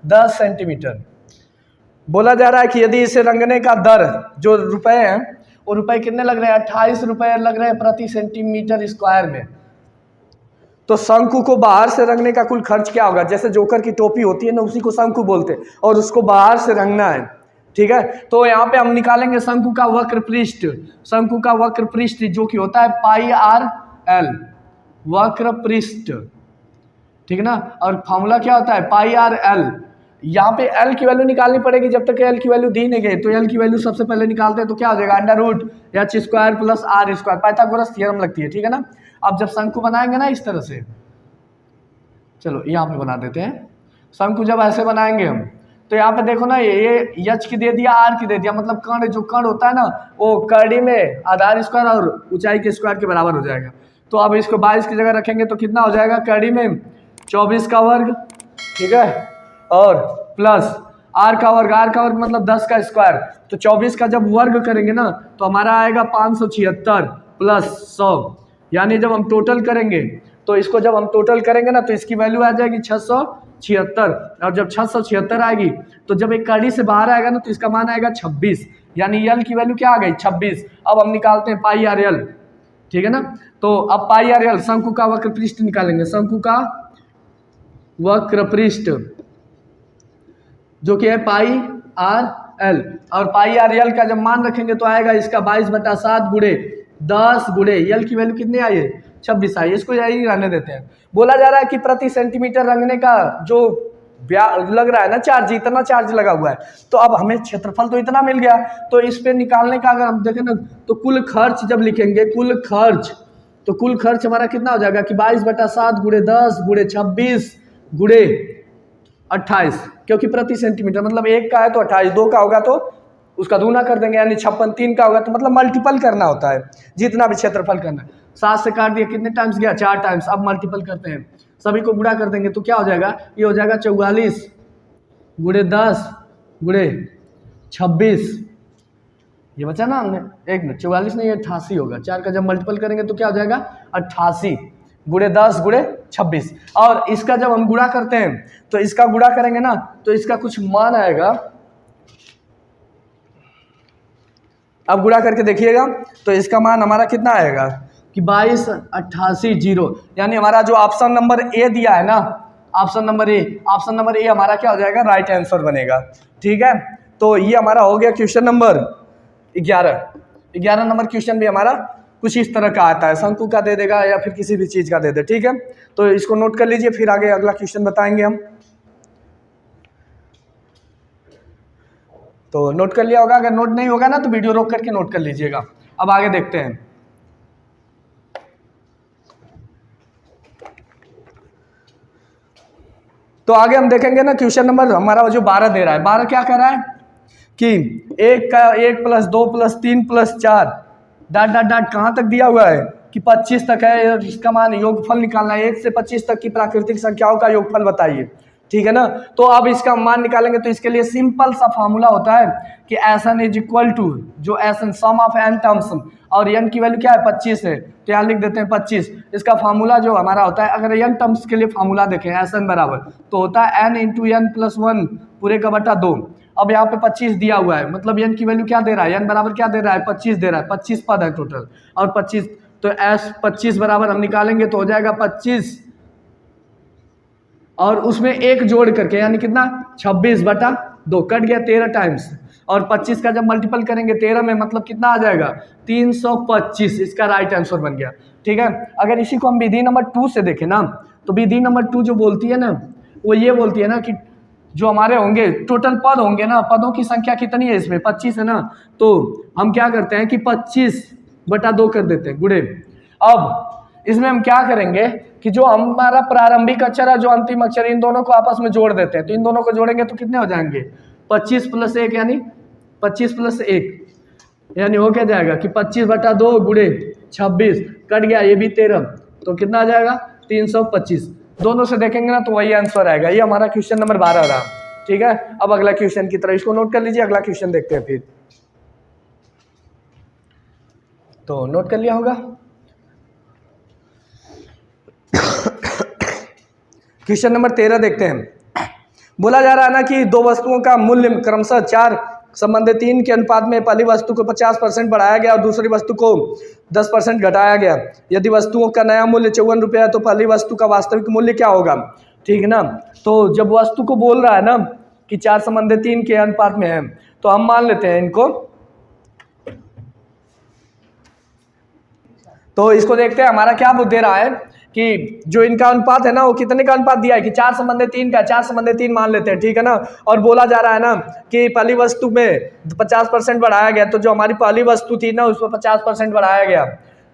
10 सेंटीमीटर। बोला जा रहा है कि यदि इसे रंगने का दर जो रुपए हैं, वो रुपए कितने लग रहे हैं, 28 रुपए लग रहे हैं प्रति सेंटीमीटर स्क्वायर में। तो शंकु को बाहर से रंगने का कुल खर्च क्या होगा, जैसे जोकर की टोपी होती है ना, उसी को शंकु बोलते हैं, और उसको बाहर से रंगना है, ठीक है। तो यहाँ पे हम निकालेंगे शंकु का वक्र पृष्ठ। शंकु का वक्र पृष्ठ जो कि होता है पाई आर एल, वक्र पृष्ठ, ठीक है ना। और फॉर्मूला क्या होता है, पाई आर एल। यहाँ पे एल की वैल्यू निकालनी पड़ेगी, जब तक एल की वैल्यू दी नहीं गई। तो एल की वैल्यू सबसे पहले निकालते हैं, तो क्या हो जाएगा, under root H square plus R square, Pythagoras theorem लगती है, ठीक है ना। अब जब शंकु बनाएंगे ना इस तरह से, चलो यहाँ पे बना देते हैं। शंकु जब ऐसे बनाएंगे हम, तो यहाँ पे देखो ना, ये एच की दे दिया, आर की दे दिया, मतलब कर्ण, जो कर्ण होता है ना, वो कड़ी में आधार स्क्वायर और ऊंचाई के स्क्वायर के बराबर हो जाएगा। तो अब इसको 22 की जगह रखेंगे तो कितना हो जाएगा, कड़ी में 24 का वर्ग, ठीक है, और प्लस आर का वर्ग मतलब 10 का स्क्वायर। तो 24 का जब वर्ग करेंगे ना, तो हमारा आएगा 576 प्लस 100, यानी जब हम टोटल करेंगे, तो इसको जब हम टोटल करेंगे ना, तो इसकी वैल्यू आ जाएगी 676। और जब 676 आएगी, तो जब एक कड़ी से बाहर आएगा ना, तो इसका मान आएगा 26, यानी यल की वैल्यू क्या आ गई, 26। अब हम निकालते हैं पाई आर एल, ठीक है ना। तो अब पाई आर एल, शंकु का वक्र पृष्ठ निकालेंगे। शंकु का वक्र पृष्ठ जो कि है पाई आर एल, और पाई आर एल का जब मान रखेंगे तो आएगा इसका 22/7 गुणे 10 गुणे यल की वैल्यू कितनी आई है, 26 आई। इसको यही रहने देते हैं। बोला जा रहा है कि प्रति सेंटीमीटर रंगने का जो लग रहा है ना चार्ज, इतना चार्ज लगा हुआ है। तो अब हमें क्षेत्रफल तो इतना मिल गया, तो इस पे निकालने का अगर हम देखें ना, तो कुल खर्च जब लिखेंगे, कुल खर्च, तो कुल खर्च हमारा कितना हो जाएगा कि 22/7 गुणे 10 गुणे 26 गुणे 28, क्योंकि प्रति सेंटीमीटर मतलब 1 का है तो 28, 2 का होगा तो उसका दूना कर देंगे, यानी 56, 3 का होगा तो मतलब मल्टीपल करना होता है जितना भी क्षेत्रफल करना है। 7 से काट दिया, कितने टाइम्स गया, 4 टाइम्स। अब मल्टीपल करते हैं, सभी को गुणा कर देंगे, तो क्या हो जाएगा, ये हो जाएगा 44 गुणे 10 गुणे 26, ये बचा ना हमने, एक मिनट, 44 नहीं, 88 होगा। 4 का जब मल्टीपल करेंगे तो क्या हो जाएगा, 88 गुणे 10 गुणे 26। और इसका जब हम गुणा करते हैं, तो इसका गुणा करेंगे ना, तो इसका कुछ मान आएगा। अब गुणा करके देखिएगा, तो इसका मान हमारा कितना आएगा कि 2288 यानी हमारा जो ऑप्शन नंबर ए दिया है ना, ऑप्शन नंबर ए हमारा क्या हो जाएगा, राइट आंसर बनेगा, ठीक है। तो ये हमारा हो गया क्वेश्चन नंबर 11 नंबर क्वेश्चन भी हमारा कुछ इस तरह का आता है, शंकु का दे देगा या फिर किसी भी चीज का दे दे, ठीक है। तो इसको नोट कर लीजिए, फिर आगे अगला क्वेश्चन बताएंगे हम। तो नोट कर लिया होगा, अगर नोट नहीं होगा ना तो वीडियो रोक करके नोट कर लीजिएगा। अब आगे देखते हैं। तो आगे हम देखेंगे ना, क्वेश्चन नंबर हमारा जो 12 दे रहा है, 12 क्या कर रहा है कि 1 का 1 plus 2 plus 3 plus 4 dot dot dot कहाँ तक दिया हुआ है कि 25 तक है। इसका मान योगफल निकालना है, 1 से 25 तक की प्राकृतिक संख्याओं का योगफल बताइए। ठीक है ना। तो अब इसका मान निकालेंगे तो इसके लिए सिंपल सा फार्मूला होता है कि Sn इज इक्वल टू जो Sn sum of n terms और n की वैल्यू क्या है 25 है, तो यहाँ लिख देते हैं 25। इसका फार्मूला जो हमारा होता है, अगर n टर्म्स के लिए फार्मूला देखें Sn बराबर तो होता है n इंटू n प्लस 1 पूरे का बटा 2। अब यहाँ पे 25 दिया हुआ है, मतलब n की वैल्यू क्या दे रहा है, n बराबर क्या दे रहा है 25 दे रहा है, 25 पद है टोटल और 25, तो S 25 बराबर हम निकालेंगे तो हो जाएगा 25 और उसमें एक जोड़ करके यानी कितना 26/2 कट गया 13 टाइम्स, और 25 का जब मल्टीपल करेंगे 13 में मतलब कितना आ जाएगा 325, इसका राइट आंसर बन गया। ठीक है, अगर इसी को हम विधि नंबर 2 से देखें ना, तो विधि नंबर 2 जो बोलती है ना, वो ये बोलती है ना कि जो हमारे होंगे टोटल पद होंगे ना, पदों की संख्या कितनी है इसमें 25 है ना, तो हम क्या करते हैं कि 25/2 कर देते हैं गुणे। अब इसमें हम क्या करेंगे कि जो हमारा प्रारंभिक अक्षर है जो अंतिम अक्षर, इन दोनों को आपस में जोड़ देते हैं, तो इन दोनों को जोड़ेंगे तो कितने हो जाएंगे 25 + 1 यानी 25 + 1 यानी हो क्या जाएगा कि 25/2 गुणे 26 कट गया, ये भी 13, तो कितना आ जाएगा 325। दोनों से देखेंगे ना तो वही आंसर आएगा। ये हमारा क्वेश्चन नंबर 12 रहा। ठीक है, अब अगला क्वेश्चन की तरफ इसको नोट कर लीजिए, अगला क्वेश्चन देखते हैं फिर। तो नोट कर लिया होगा। क्वेश्चन नंबर 13 देखते हैं। बोला जा रहा है ना कि दो वस्तुओं का मूल्य क्रमशः 4 संबंधित 3 के अनुपात में पहली वस्तु को 50% बढ़ाया गया और दूसरी वस्तु को 10% घटाया गया। यदि वस्तुओं का नया मूल्य 54 रुपये है तो पहली वस्तु का वास्तविक मूल्य क्या होगा। ठीक है ना, तो जब वस्तु को बोल रहा है ना कि 4 संबंधित 3 के अनुपात में है, तो हम मान लेते हैं इनको, तो इसको देखते हैं हमारा क्या दे रहा है कि जो इनका अनुपात है ना वो कितने का अनुपात दिया है कि 4 संबंधित 3 का, 4 संबंधित 3 मान लेते हैं। ठीक है ना, और बोला जा रहा है ना कि पहली वस्तु में 50% बढ़ाया गया, तो जो हमारी पहली वस्तु थी ना उसमें 50% बढ़ाया गया,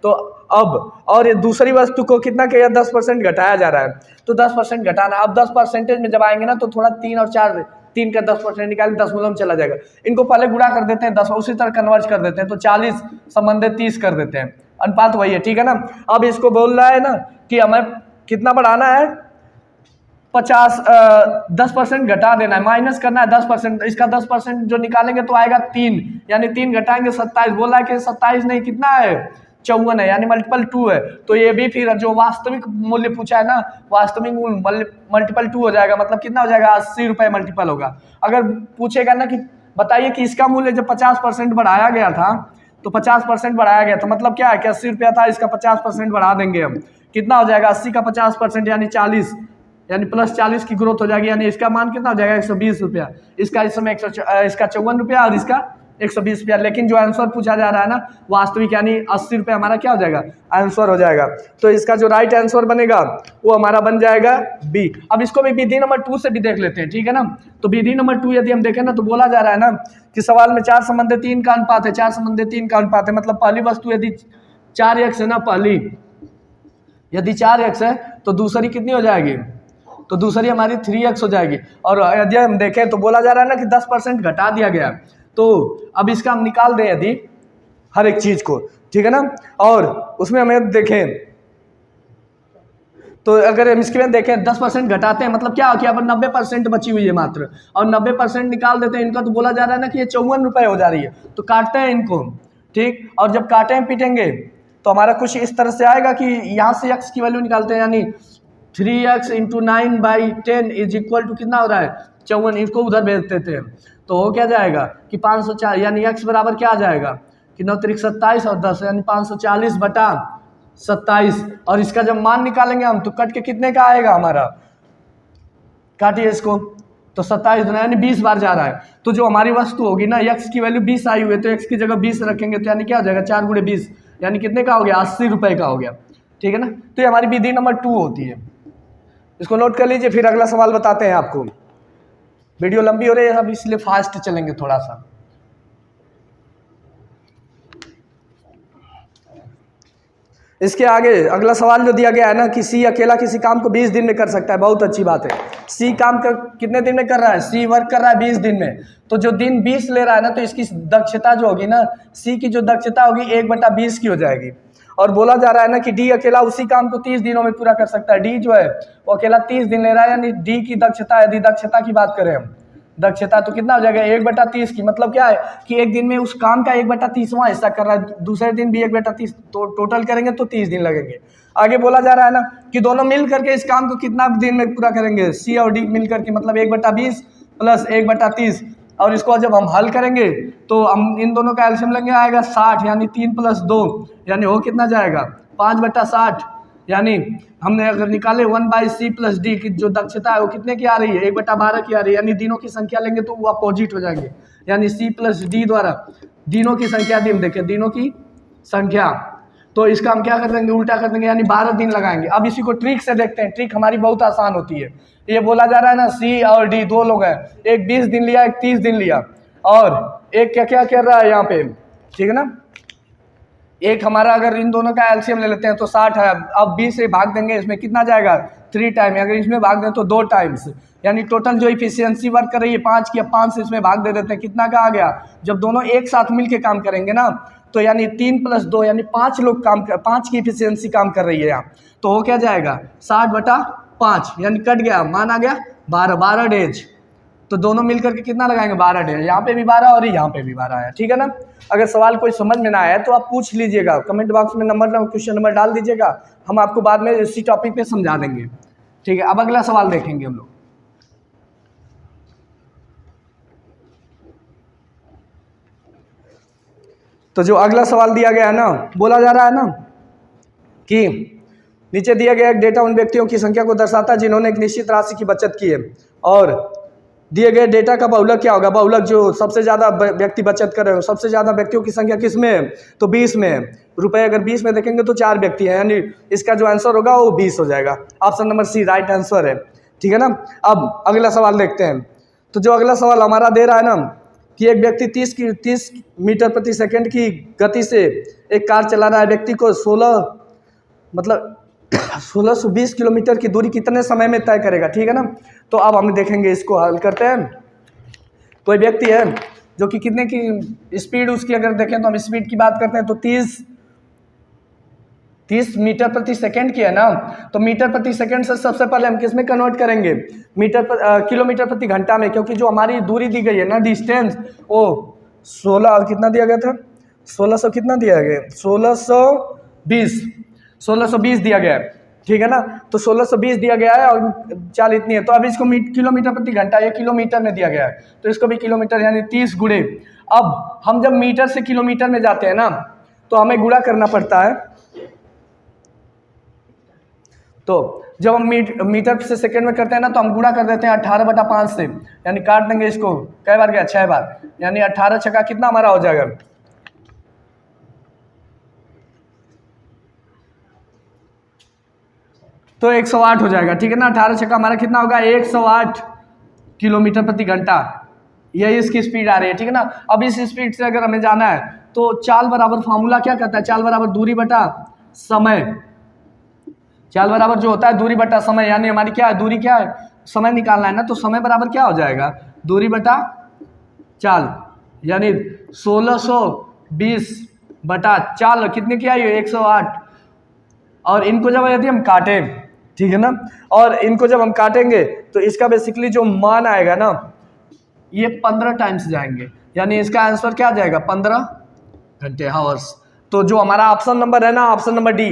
तो अब और दूसरी वस्तु को कितना किया 10% घटाया जा रहा है, तो 10% घटाना। अब 10% में जब आएंगे ना तो थोड़ा 3 और 4, 3 का 10% निकाल 10 में चला जाएगा, इनको पहले गुणा कर देते हैं 10, उसी तरह कन्वर्ट कर देते हैं, तो 40 संबंधित 30 कर देते हैं, अनुपात वही है। ठीक है ना, अब इसको बोल रहा है ना कि हमें कितना बढ़ाना है 10% घटा देना है, माइनस करना है 10%, इसका 10% जो निकालेंगे तो आएगा 3, यानी 3 घटाएंगे 27, बोला है कि 27 नहीं कितना है 54 है, यानी मल्टीपल 2 है, तो ये भी फिर जो वास्तविक मूल्य पूछा है ना वास्तविक मूल्य मल्टीपल 2 हो जाएगा, मतलब कितना हो जाएगा 80 रुपये मल्टीपल होगा। अगर पूछेगा ना कि बताइए कि इसका मूल्य जब 50% बढ़ाया गया था तो 50% बढ़ाया गया था मतलब क्या है कि 80 रुपया था, इसका 50% बढ़ा देंगे हम, कितना हो जाएगा 80 का 50% यानी 40, यानी +40 की ग्रोथ हो जाएगी, यानी इसका मान कितना हो जाएगा 120 रुपया, इसका इस समय इसका 54 रुपया और इसका 120 रुपया। लेकिन जो आंसर पूछा जा रहा है ना वास्तविक यानी 80 रुपये हमारा क्या हो जाएगा आंसर हो जाएगा। तो इसका जो राइट आंसर बनेगा वो हमारा बन जाएगा बी। अब इसको भी विधि नंबर 2 से भी देख लेते हैं। ठीक है ना, तो विधि नंबर 2 यदि हम देखें ना तो बोला जा रहा है ना कि सवाल में 4 संबंधित 3 का अनुपात है, 4 संबंधित 3 का अनुपात है, मतलब पहली वस्तु यदि 4x है ना, पहली यदि 4x है तो दूसरी कितनी हो जाएगी, तो दूसरी हमारी 3x हो जाएगी। और यदि हम देखें तो बोला जा रहा है ना कि 10% घटा दिया गया, तो अब इसका हम निकाल दें यदि हर एक चीज को, ठीक है ना, और उसमें हमें देखें तो अगर हम इसके में देखें 10% घटाते हैं मतलब क्या कि अब 90% बची हुई है मात्र, और 90% निकाल देते हैं इनका, तो बोला जा रहा है ना कि ये 54 रुपये हो जा रही है, तो काटते हैं इनको। ठीक, और जब काटें पीटेंगे तो हमारा कुछ इस तरह से आएगा कि यहाँ से x की वैल्यू निकालते हैं, यानी 3x × 9/10 इज इक्वल टू कितना हो रहा है 54, इसको उधर भेज देते हैं तो हो क्या जाएगा कि 504, यानी x बराबर क्या आ जाएगा कि 9 × 27 और 10 यानी 540/27, और इसका जब मान निकालेंगे हम तो कट के कितने का आएगा हमारा, काटिए इसको, तो 27 यानी 20 बार जा रहा है, तो जो हमारी वस्तु होगी ना x की वैल्यू 20 आई हुई है तो x की जगह 20 रखेंगे तो यानी क्या हो जाएगा 4 × 20 यानी कितने का हो गया 80 रुपये का हो गया। ठीक है ना, तो ये हमारी विधि नंबर 2 होती है, इसको नोट कर लीजिए। फिर अगला सवाल बताते हैं आपको, वीडियो लंबी हो रही है अब इसलिए फास्ट चलेंगे थोड़ा सा। इसके आगे अगला सवाल जो दिया गया है ना कि सी अकेला किसी काम को 20 दिन में कर सकता है, बहुत अच्छी बात है। सी काम कर कितने दिन में कर रहा है, सी वर्क कर रहा है 20 दिन में, तो जो दिन 20 ले रहा है ना तो इसकी दक्षता जो होगी ना, सी की जो दक्षता होगी 1/20 की हो जाएगी, और बोला जा रहा है ना कि डी अकेला उसी काम को 30 दिनों में पूरा कर सकता है। डी जो है वो अकेला 30 दिन ले रहा है, यानी डी की दक्षता, यदि दक्षता की बात करें हम, दक्षता तो कितना हो जाएगा 1/30 की, मतलब क्या है कि एक दिन में उस काम का 1/30वां हिस्सा कर रहा है, दूसरे दिन भी 1/30, तो टोटल करेंगे तो 30 दिन लगेंगे। आगे बोला जा रहा है ना कि दोनों मिल करके इस काम को कितना दिन में पूरा करेंगे, सी और डी मिल करके, मतलब 1/20 प्लस 1/30, और इसको जब हम हल करेंगे तो हम इन दोनों का एलसीएम लेंगे, आएगा 60, यानी 3 + 2, यानी वो कितना जाएगा 5/60, यानी हमने अगर निकाले 1/c + d की जो दक्षता है वो कितने की आ रही है 1/12 की आ रही है, यानी दिनों की संख्या लेंगे तो वो अपोजिट हो जाएंगे, यानी c + d द्वारा दिनों की संख्या दी, हम देखें दिनों की संख्या, तो इसका हम क्या कर देंगे उल्टा कर देंगे, यानी 12 दिन लगाएंगे। अब इसी को ट्रिक से देखते हैं, ट्रिक हमारी बहुत आसान होती है। ये बोला जा रहा है ना सी और डी दो लोग हैं, एक 20 दिन लिया, एक 30 दिन लिया, और एक क्या क्या कर रहा है यहाँ पे, ठीक है ना, एक हमारा अगर इन दोनों का एलसीएम ले लेते हैं तो 60 है, अब 20 से भाग देंगे, इसमें कितना जाएगा 3 टाइम, अगर इसमें भाग दें तो 2 टाइम्स, यानी टोटल जो इफिशियंसी वर्क कर रही है 5 की, 5 से इसमें भाग दे देते हैं, कितना का आ गया, जब दोनों एक साथ मिल के काम करेंगे ना तो यानी 3 + 2 यानी 5 लोग काम कर, 5 की इफिशियंसी काम कर रही है यहाँ, तो वो क्या जाएगा 60/5, यानी कट गया, मान आ गया 12 डेज, तो दोनों मिलकर के कितना लगाएंगे 12 डेज, यहाँ पे भी 12 और यहाँ पे भी 12 है, ठीक है ना। अगर सवाल कोई समझ में ना आया तो आप पूछ लीजिएगा, कमेंट बॉक्स में क्वेश्चन नंबर डाल दीजिएगा, हम आपको बाद में इसी टॉपिक पे समझा देंगे, ठीक है। अब अगला सवाल देखेंगे हम लोग। तो जो अगला सवाल दिया गया है ना, बोला जा रहा है ना कि नीचे दिया गया एक डेटा उन व्यक्तियों की संख्या को दर्शाता है जिन्होंने एक निश्चित राशि की बचत की है, और दिए गए डेटा का बहुलक क्या होगा, बहुलक जो सबसे ज़्यादा व्यक्ति बचत कर रहे हो, सबसे ज़्यादा व्यक्तियों की संख्या किस में है, तो 20 में है, रुपए अगर 20 में देखेंगे तो 4 व्यक्ति हैं, यानी इसका जो आंसर होगा वो 20 हो जाएगा, option number C right answer है, ठीक है ना। अब अगला सवाल देखते हैं। तो जो अगला सवाल हमारा दे रहा है ना कि एक व्यक्ति 30 मीटर प्रति सेकंड की गति से एक कार चला रहा है, व्यक्ति को 1620 किलोमीटर की दूरी कितने समय में तय करेगा, ठीक है ना। तो अब हम देखेंगे, इसको हल करते हैं। कोई व्यक्ति है जो कि कितने की स्पीड उसकी अगर देखें तो हम स्पीड की बात करते हैं तो 30 मीटर प्रति सेकंड की है ना, तो मीटर प्रति सेकंड से सबसे पहले हम किस में कन्वर्ट करेंगे, किलोमीटर प्रति घंटा में, क्योंकि जो हमारी दूरी दी गई है ना डिस्टेंस, वो 16 कितना दिया गया था, 1600 कितना दिया गया, 1620 दिया गया है, ठीक है ना। तो 1620 दिया गया है और चाल इतनी है, तो अब इसको किलोमीटर प्रति घंटा या किलोमीटर में दिया गया है, तो इसको भी किलोमीटर यानी 30 गुणे। अब हम जब मीटर से किलोमीटर में जाते हैं ना तो हमें गुणा करना पड़ता है, तो जब हम मीटर से सेकंड में करते हैं ना तो हम गुणा कर देते हैं 18/5 से, यानी काट देंगे इसको, कई बार गया 6 बार, यानी 18 छक्का कितना हमारा हो जाएगा, तो 108 हो जाएगा, ठीक है ना। 18 छक्का हमारा कितना होगा 108 किलोमीटर प्रति घंटा, यही इसकी स्पीड आ रही है, ठीक है ना। अब इस स्पीड से अगर हमें जाना है तो चाल बराबर फार्मूला क्या कहता है, चाल बराबर दूरी बटा समय, चाल बराबर जो होता है दूरी बटा समय, यानी हमारी क्या है दूरी, क्या है समय निकालना है ना, तो समय बराबर क्या हो जाएगा दूरी बटा चाल, यानी 1620 बटा चाल कितने की आई है 108, और इनको जब यदि हम काटें, ठीक है ना, और इनको जब हम काटेंगे तो इसका बेसिकली जो मान आएगा ना ये 15 टाइम्स जाएंगे, यानी इसका आंसर क्या आ जाएगा 15 घंटे हावर्स। तो जो हमारा ऑप्शन नंबर है ना, ऑप्शन नंबर डी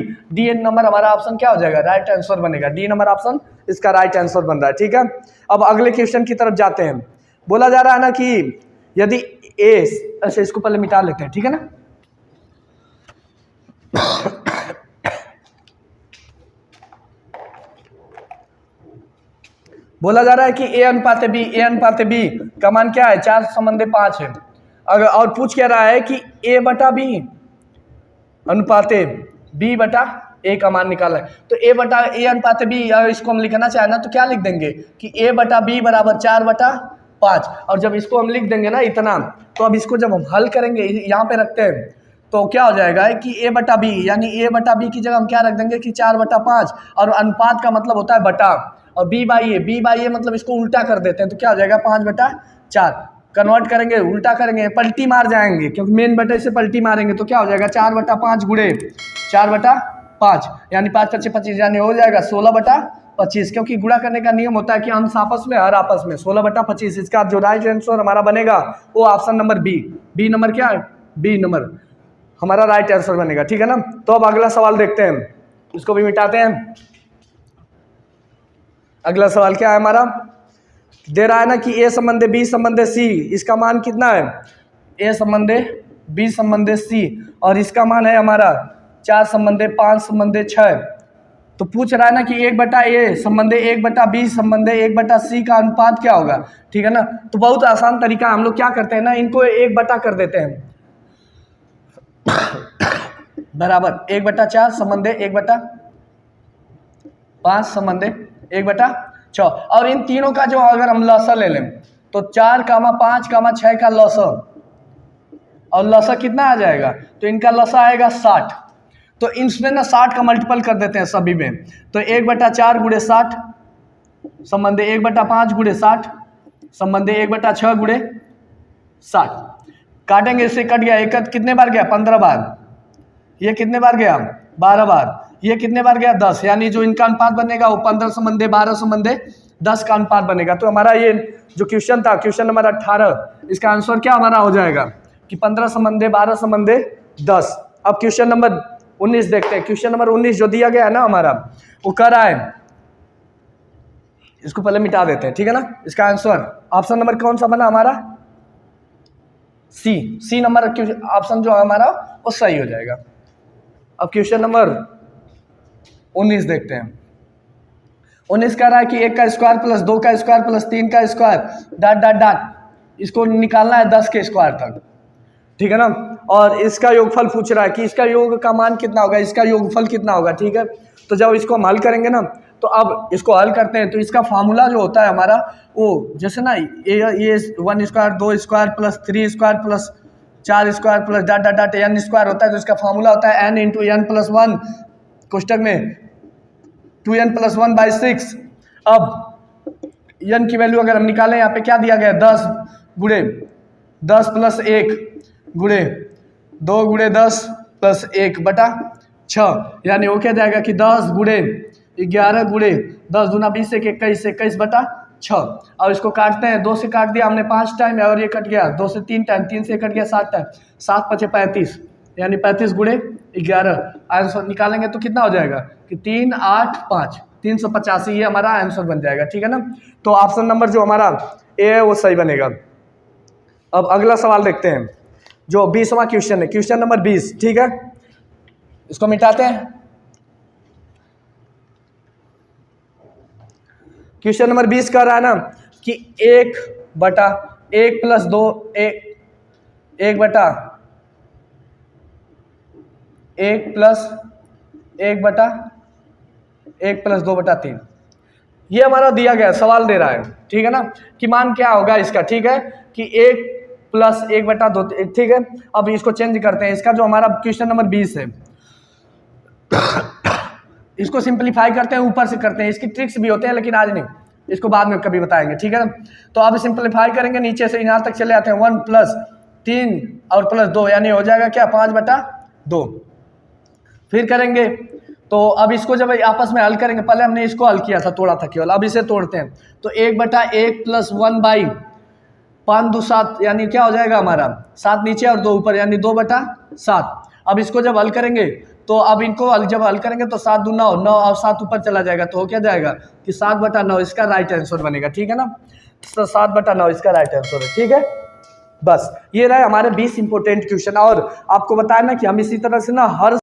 नंबर हमारा ऑप्शन क्या हो जाएगा राइट आंसर बनेगा, डी नंबर ऑप्शन इसका राइट आंसर बन रहा है, ठीक है। अब अगले क्वेश्चन की तरफ जाते हैं। बोला जा रहा है ना कि यदि ए, अच्छा इसको पहले मिटा लेते हैं, ठीक है ना। बोला जा रहा है कि ए अनुपात बी का मान क्या है 4/5 है, अगर और पूछ क्या रहा है कि a बटा बी अनुपात b बटा a का मान निकाला है, तो a अनुपात b, अगर इसको हम लिखना चाहे ना तो क्या लिख देंगे कि a बटा b बराबर 4/5, और जब इसको हम लिख देंगे ना इतना, तो अब इसको जब हम हल करेंगे यहाँ पे रखते हैं तो क्या हो जाएगा कि a बटा बी, यानी a बटा बी की जगह हम क्या रख देंगे कि 4/5, और अनुपात का मतलब होता है बटा, और b बाई ए मतलब इसको उल्टा कर देते हैं तो क्या हो जाएगा 5/4, कन्वर्ट करेंगे, उल्टा करेंगे, पलटी मार जाएंगे, क्योंकि मेन बटे से पलटी मारेंगे तो क्या हो जाएगा 4/5 गुणे 4/5 यानी 5×5 = 25 यानी हो जाएगा 16/25, क्योंकि गुणा करने का नियम होता है कि अंश आपस में हर आपस में 16/25। इसका जो राइट आंसर हमारा बनेगा वो ऑप्शन नंबर बी नंबर क्या है, बी नंबर हमारा राइट आंसर बनेगा। ठीक है ना। तो अब अगला सवाल देखते हैं, इसको भी मिटाते हैं। अगला सवाल क्या है हमारा, दे रहा है ना कि ए संबंधे बी संबंधे सी, इसका मान कितना है, ए संबंधे बी संबंधे सी, और इसका मान है हमारा 4 संबंधे 5 संबंधे 6। तो पूछ रहा है ना कि 1/a संबंधे 1/b संबंधे 1/c का अनुपात क्या होगा। ठीक है ना। तो बहुत आसान तरीका, हम लोग क्या करते हैं ना, इनको 1 कर देते हैं बराबर 1/4 संबंधे 1/5 संबंधे 1/6, और इन तीनों का जो अगर हम लसा ले लें तो 4, 5, 6 का लसा, और लसा कितना आ जाएगा, तो इनका लसा आएगा 60। तो इसमें ना 60 का मल्टीपल कर देते हैं सभी में, तो 1/4 गुणे 60 संबंधे 1/5 गुणे 60 संबंधे 1/6 गुणे 60। काटेंगे, इससे कट गया, एक कितने बार गया 15 बार, ये कितने बार गया 12 बार, ये कितने बार गया 10, यानी जो इनका अनुपात बनेगा वो 15 संबंधे 12 संबंधे 10 का अनुपात बनेगा। तो हमारा ये जो क्वेश्चन था, क्वेश्चन नंबर 18, इसका आंसर क्या हमारा हो जाएगा कि 15 संबंधे 12 संबंधे 10। अब क्वेश्चन नंबर 19 देखते हैं। क्वेश्चन नंबर 19 जो दिया गया है ना हमारा, वो कर रहा है, इसको पहले मिटा देते हैं। ठीक है ना। इसका आंसर ऑप्शन नंबर कौन सा बना हमारा, सी नंबर ऑप्शन जो हमारा वो सही हो जाएगा। अब क्वेश्चन नंबर 19 देखते हैं। 19 कह रहा है कि 1 का स्क्वायर प्लस 2 का स्क्वायर प्लस 3 का स्क्वायर डॉट डॉट डॉट, इसको निकालना है 10 के स्क्वायर तक। ठीक है ना। और इसका योगफल पूछ रहा है कि इसका योग का मान कितना होगा, इसका योगफल कितना होगा। ठीक है। तो जब इसको हम हल करेंगे ना, तो अब इसको हल करते हैं, तो इसका फार्मूला जो होता है हमारा वो जैसे ना ये 1 square 2 square plus 3 square plus 4 square plus dot dot dot n square होता है। तो इसका फार्मूला होता है n × n+1 कोष्टक में 2n+1/6। अब n की वैल्यू अगर हम निकालें, यहाँ पे क्या दिया गया है 10 गुणे 10 + 1 गुणे 2 गुणे 10 + 1/6, यानी वो क्या जाएगा कि 10 गुणे 11 गुणे 10 दूना 20 1 21 21/6। और इसको काटते हैं, 2 से काट दिया हमने 5 टाइम, और ये कट गया 2 से 3 टाइम, 3 से कट गया 7 टाइम, 7 × 5 = 35, यानी 35 गुणे 11। आंसर निकालेंगे तो कितना हो जाएगा कि 3 8 5 385, ये हमारा आंसर बन जाएगा। ठीक है ना। तो ऑप्शन नंबर जो हमारा ए है वो सही बनेगा। अब अगला सवाल देखते हैं, जो 20वां क्वेश्चन है, क्वेश्चन नंबर 20। ठीक है। इसको मिटाते हैं। क्वेश्चन नंबर 20 कह रहा है ना कि 1/1 + 2 1/1 + 1/1 + 2/3, ये हमारा दिया गया सवाल दे रहा है। ठीक है ना, कि मान क्या होगा इसका। ठीक है, कि 1 + 1/2। ठीक है। अब इसको चेंज करते हैं, इसका जो हमारा क्वेश्चन नंबर 20 है इसको सिंपलीफाई करते हैं, ऊपर से करते हैं, इसकी ट्रिक्स भी होते हैं, लेकिन आज नहीं, इसको बाद में कभी बताएंगे। ठीक है। तो अब सिंपलीफाई करेंगे, नीचे से यहाँ तक चले आते हैं, 1 + 3 और +2, यानी हो जाएगा क्या 5/2। फिर करेंगे, तो अब इसको जब आपस में हल करेंगे, पहले हमने इसको हल किया था, तोड़ा था केवल, अब इसे तोड़ते हैं। तो 1/1 + 1/5 2 7, यानी क्या हो जाएगा हमारा 7 नीचे और 2 ऊपर, यानी 2/7। अब इसको जब हल करेंगे, तो अब इनको जब हल करेंगे तो 7 दूना 9 और 7 ऊपर चला जाएगा, तो हो क्या जाएगा कि 7/9 इसका राइट आंसर बनेगा। ठीक है ना। तो 7/9 इसका राइट आंसर है। ठीक है। बस ये रहे हमारे 20 इंपॉर्टेंट क्वेश्चन, और आपको बताया ना कि हम इसी तरह से ना हर